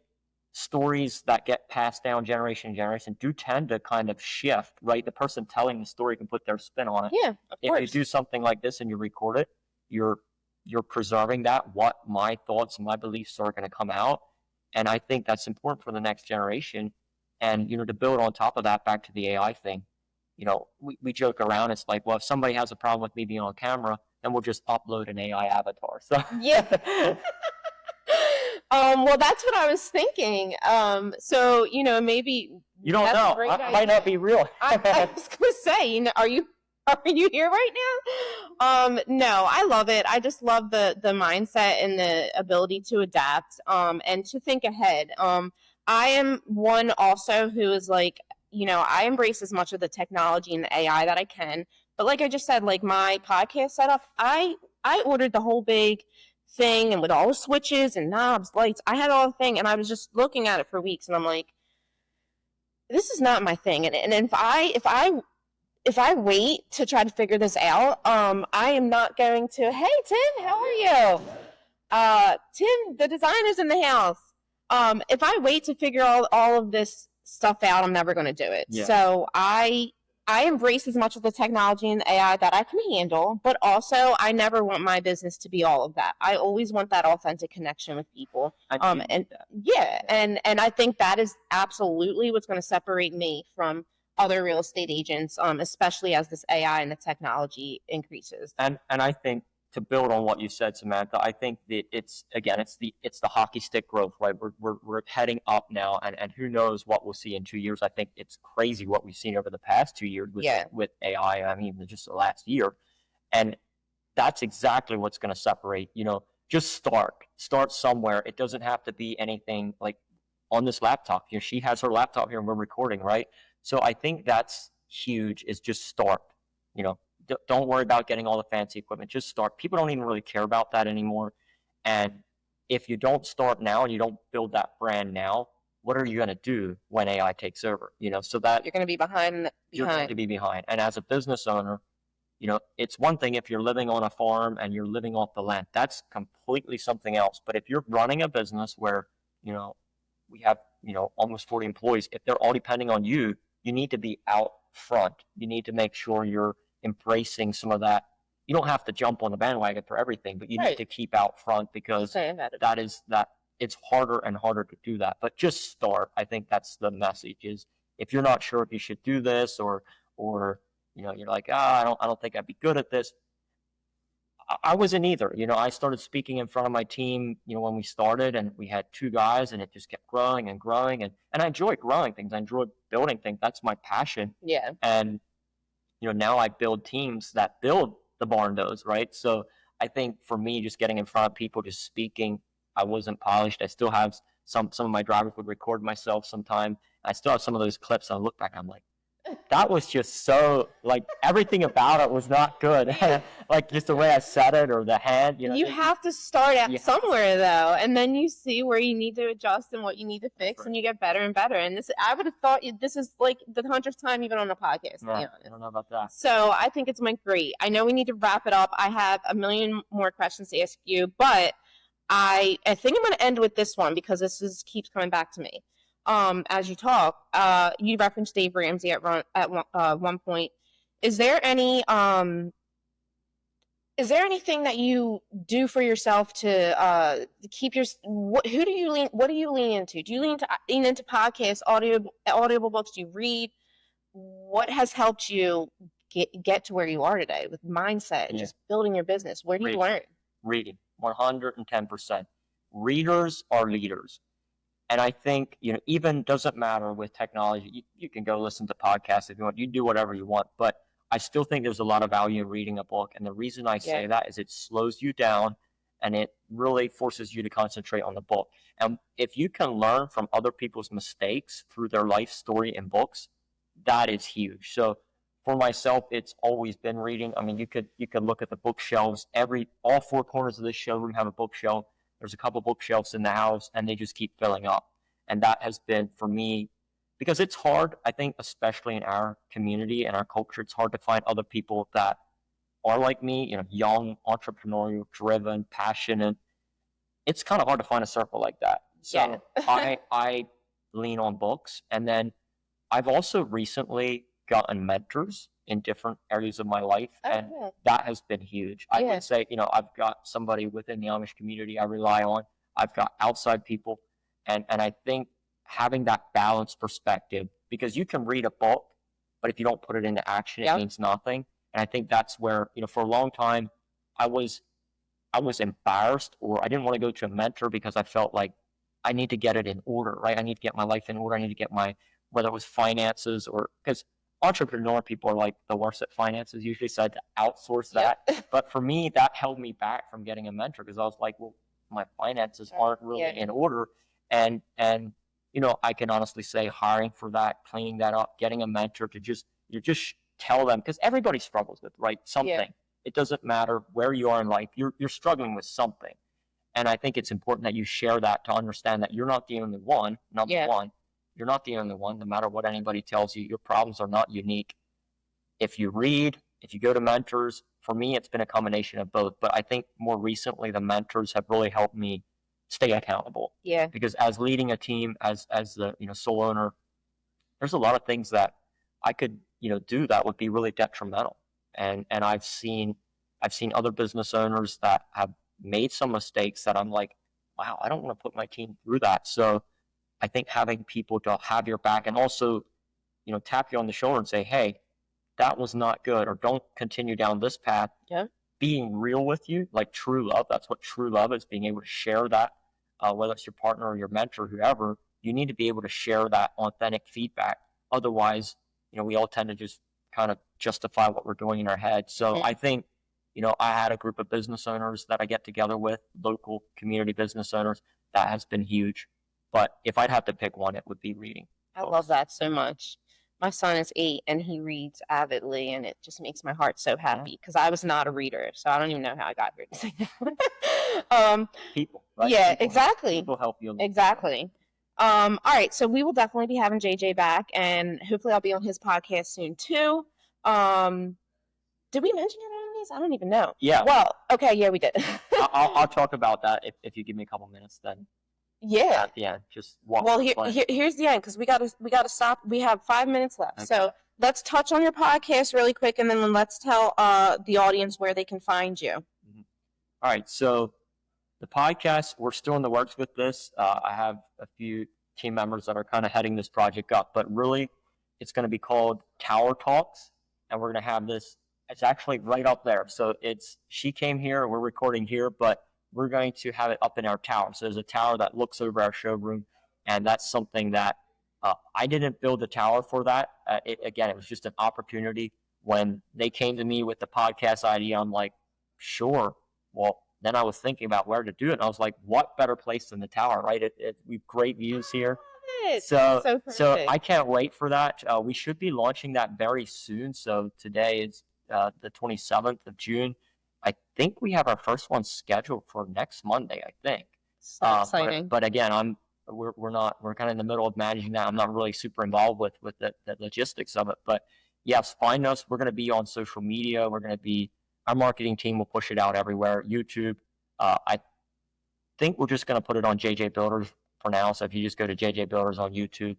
stories that get passed down generation to generation do tend to kind of shift, right? The person telling the story can put their spin on it. Yeah, of If you course. do something like this and you record it, you're preserving that, what my thoughts and my beliefs are going to come out. And I think that's important for the next generation. And, to build on top of that, back to the AI thing, we joke around. It's like, well, if somebody has a problem with me being on camera, then we'll just upload an AI avatar. So Yeah. Well, that's what I was thinking. So, maybe you don't that's a know. great I might not be real. I was gonna say, are you here right now? No, I love it. I just love the mindset and the ability to adapt, and to think ahead. I am one also who is like, I embrace as much of the technology and the AI that I can. But like I just said, like my podcast setup, I ordered the whole big thing and with all the switches and knobs, lights. I had all the thing, and I was just looking at it for weeks, and I'm like, this is not my thing. And if I wait to try to figure this out, I am not going to. Hey Tim, how are you? Tim, the designer's in the house. If I wait to figure all of this stuff out, I'm never going to do it. Yeah. So I embrace as much of the technology and AI that I can handle, but also I never want my business to be all of that. I always want that authentic connection with people. And yeah, and I think that is absolutely what's going to separate me from other real estate agents, especially as this AI and the technology increases. And I think, to build on what you said, Samantha, I think that it's the hockey stick growth, right? We're heading up now, and who knows what we'll see in 2 years. I think it's crazy what we've seen over the past 2 years with AI. I mean, just the last year, and that's exactly what's going to separate. Just start somewhere. It doesn't have to be anything like on this laptop. She has her laptop here, and we're recording, right? So I think that's huge. Is just start. Don't worry about getting all the fancy equipment. Just start. People don't even really care about that anymore. And if you don't start now and you don't build that brand now, what are you going to do when AI takes over? So that you're going to be behind. You're going to be behind. And as a business owner, it's one thing if you're living on a farm and you're living off the land. That's completely something else. But if you're running a business where, we have, almost 40 employees, if they're all depending on you, you need to be out front. You need to make sure you're embracing some of that. You don't have to jump on the bandwagon for everything, but you need to keep out front, because it's harder and harder to do that. But just start. I think that's the message. Is if you're not sure if you should do this, or you're like, I don't think I'd be good at this. I wasn't either. I started speaking in front of my team, when we started, and we had 2 guys, and it just kept growing and growing. And I enjoy growing things. I enjoy building things. That's my passion. Yeah. And, now I build teams that build the barn doors, right? So I think for me, just getting in front of people, just speaking, I wasn't polished. I still have some of my drivers would record myself sometime. I still have some of those clips. I look back, I'm like, that was just so, like, everything about it was not good. Like, just the way I said it, or the hand, You have to start at Yeah. somewhere, though, and then you see where you need to adjust and what you need to fix, Right. and you get better and better. And this, I would have thought this is like the 100th time you've been on a podcast, to be Right. honest. I don't know about that. So I think it's went great. I know we need to wrap it up. I have a million more questions to ask you, but I think I'm going to end with this one because keeps coming back to me. As you talk, you referenced Dave Ramsey at one point. Is there anything that you do for yourself to keep your what do you lean into? Do you lean into podcasts, audible books? Do you read? What has helped you get to where you are today with mindset and just building your business? Where do you learn? Reading, 110%. Readers are leaders. And I think, even doesn't matter with technology. You can go listen to podcasts if you want. You do whatever you want. But I still think there's a lot of value in reading a book. And the reason I say that is it slows you down and it really forces you to concentrate on the book. And if you can learn from other people's mistakes through their life story in books, that is huge. So for myself, it's always been reading. I mean, you could look at the bookshelves. All 4 corners of this showroom have a bookshelf. There's a couple bookshelves in the house, and they just keep filling up. And that has been, for me, because it's hard, I think, especially in our community and our culture, it's hard to find other people that are like me, young, entrepreneurial, driven, passionate. It's kind of hard to find a circle like that. So I lean on books. And then I've also recently gotten mentors in different areas of my life, and that has been huge. I would say, I've got somebody within the Amish community I rely on. I've got outside people, and I think having that balanced perspective, because you can read a book, but if you don't put it into action, it means nothing. And I think that's where, for a long time, I was embarrassed, or I didn't want to go to a mentor because I felt like I need to get it in order, right? I need to get my life in order. I need to get whether it was finances, or because entrepreneur people are like the worst at finances usually, so I had to outsource that. But for me, that held me back from getting a mentor because I was like, well, my finances aren't really in order. And I can honestly say hiring for that, cleaning that up, getting a mentor to just tell them, because everybody struggles with, right, something. It doesn't matter where you are in life, you're struggling with something. And I think it's important that you share that, to understand that you're not the only one. Number one, you're not the only one. No matter what anybody tells you, your problems are not unique. If you read, if you go to mentors, for me, it's been a combination of both. But I think more recently, the mentors have really helped me stay accountable. Yeah. Because as leading a team, as the sole owner, there's a lot of things that I could do that would be really detrimental. And I've seen other business owners that have made some mistakes that I'm like, wow, I don't want to put my team through that. So I think having people to have your back, and also, tap you on the shoulder and say, hey, that was not good, or don't continue down this path. Yeah. Being real with you, like true love. That's what true love is, being able to share that, whether it's your partner or your mentor, whoever, you need to be able to share that authentic feedback. Otherwise, we all tend to just kind of justify what we're doing in our head. So I think, I had a group of business owners that I get together with, local community business owners. That has been huge. But if I'd have to pick one, it would be reading. I love that so much. My son is 8 and he reads avidly, and it just makes my heart so happy because I was not a reader, so I don't even know how I got here to say that. People, right? Yeah, People, exactly. People help you. Exactly. All right, so we will definitely be having JJ back, and hopefully I'll be on his podcast soon too. Did we mention your enemies? I don't even know. Yeah. Well, okay, yeah, we did. I'll talk about that if you give me a couple minutes then. Yeah. At the end, just walk. Well, here's the end, because we gotta stop. We have 5 minutes left, so let's touch on your podcast really quick, and then let's tell the audience where they can find you. Mm-hmm. All right, so the podcast, we're still in the works with this. I have a few team members that are kind of heading this project up, but really, it's going to be called Tower Talks, and we're going to have this. It's actually right up there. So she came here, we're recording here, but we're going to have it up in our tower. So there's a tower that looks over our showroom, and that's something that I didn't build a tower for that. It was just an opportunity. When they came to me with the podcast idea, I'm like, sure. Well, then I was thinking about where to do it, and I was like, what better place than the tower, right? We've great views here. So perfect. I can't wait for that. We should be launching that very soon. So today is the 27th of June. I think we have our first one scheduled for next Monday, I think. So exciting. But again, we're kind of in the middle of managing that. I'm not really super involved with the logistics of it. But yes, find us. We're going to be on social media. Our marketing team will push it out everywhere. YouTube. I think we're just going to put it on JJ Builders for now. So if you just go to JJ Builders on YouTube,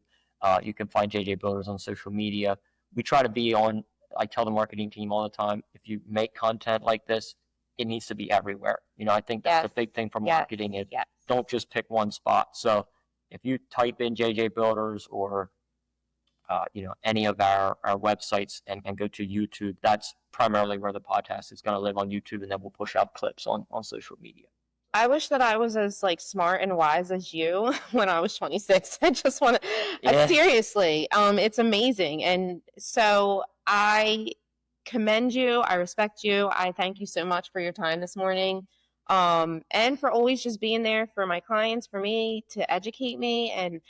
you can find JJ Builders on social media. We try to be on. I tell the marketing team all the time, if you make content like this, it needs to be everywhere. I think that's the big thing for marketing is don't just pick one spot. So if you type in JJ Builders or any of our websites and go to YouTube, that's primarily where the podcast is going to live, on YouTube, and then we'll push out clips on social media. I wish that I was as smart and wise as you when I was 26. I just want to seriously. It's amazing, and so I commend you. I respect you. I thank you so much for your time this morning, and for always just being there for my clients, for me, to educate me, and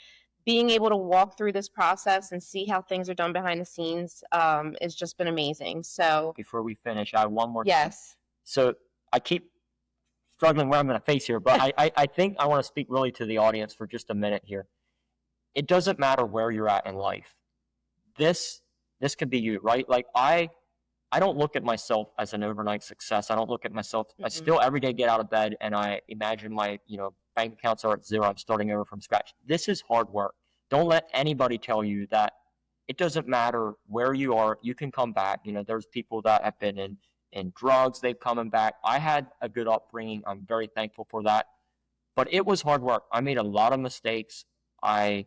being able to walk through this process and see how things are done behind the scenes has just been amazing. So before we finish, I have one more. Yes. Thing. So I keep struggling where I'm going to face here, but I think I want to speak really to the audience for just a minute here. It doesn't matter where you're at in life. This could be you, right? Like I don't look at myself as an overnight success. I don't look at myself. I still every day get out of bed and I imagine my bank accounts are at zero. I'm starting over from scratch. This is hard work. Don't let anybody tell you that it doesn't matter where you are. You can come back. There's people that have been in drugs. They've come back. I had a good upbringing. I'm very thankful for that. But it was hard work. I made a lot of mistakes. I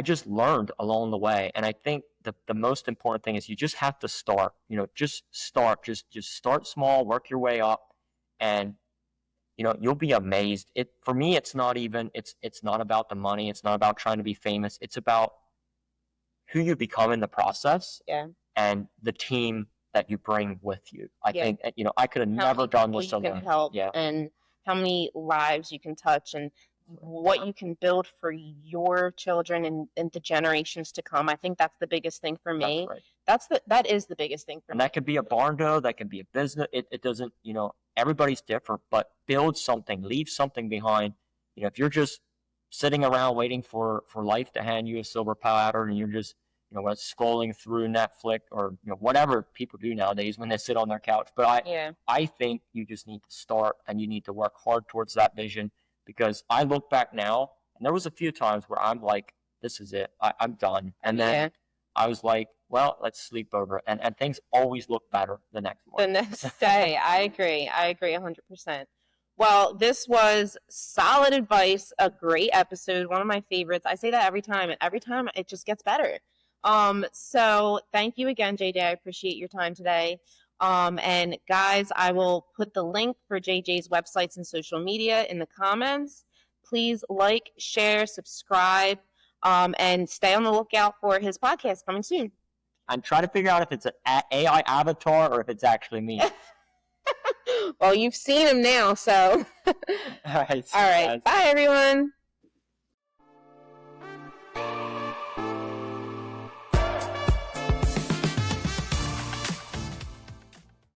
just learned along the way. And I think the most important thing is you just have to start. Just start. Just start small, work your way up, and you'll be amazed. For me, it's not about the money. It's not about trying to be famous. It's about who you become in the process, and the team that you bring with you. I think I could have never done this alone. Can help, and how many lives you can touch, and what you can build for your children and the generations to come. I think that's the biggest thing for me. That's right. That is the biggest thing for me. And that could be a barn door, that could be a business. It doesn't, everybody's different, but build something, leave something behind. If you're just sitting around waiting for life to hand you a silver platter and you're just, scrolling through Netflix or, whatever people do nowadays when they sit on their couch. But I think you just need to start and you need to work hard towards that vision. Because I look back now, and there was a few times where I'm like, this is it. I'm done. And then I was like, well, let's sleep over. And things always look better the next morning. The next day. I agree 100%. Well, this was solid advice, a great episode, one of my favorites. I say that every time, and every time it just gets better. So thank you again, JJ. I appreciate your time today. And guys, I will put the link for JJ's websites and social media in the comments. Please like, share, subscribe, and stay on the lookout for his podcast coming soon. I'm trying to figure out if it's an AI avatar or if it's actually me. Well, you've seen him now, so. All right. All right. Bye, everyone.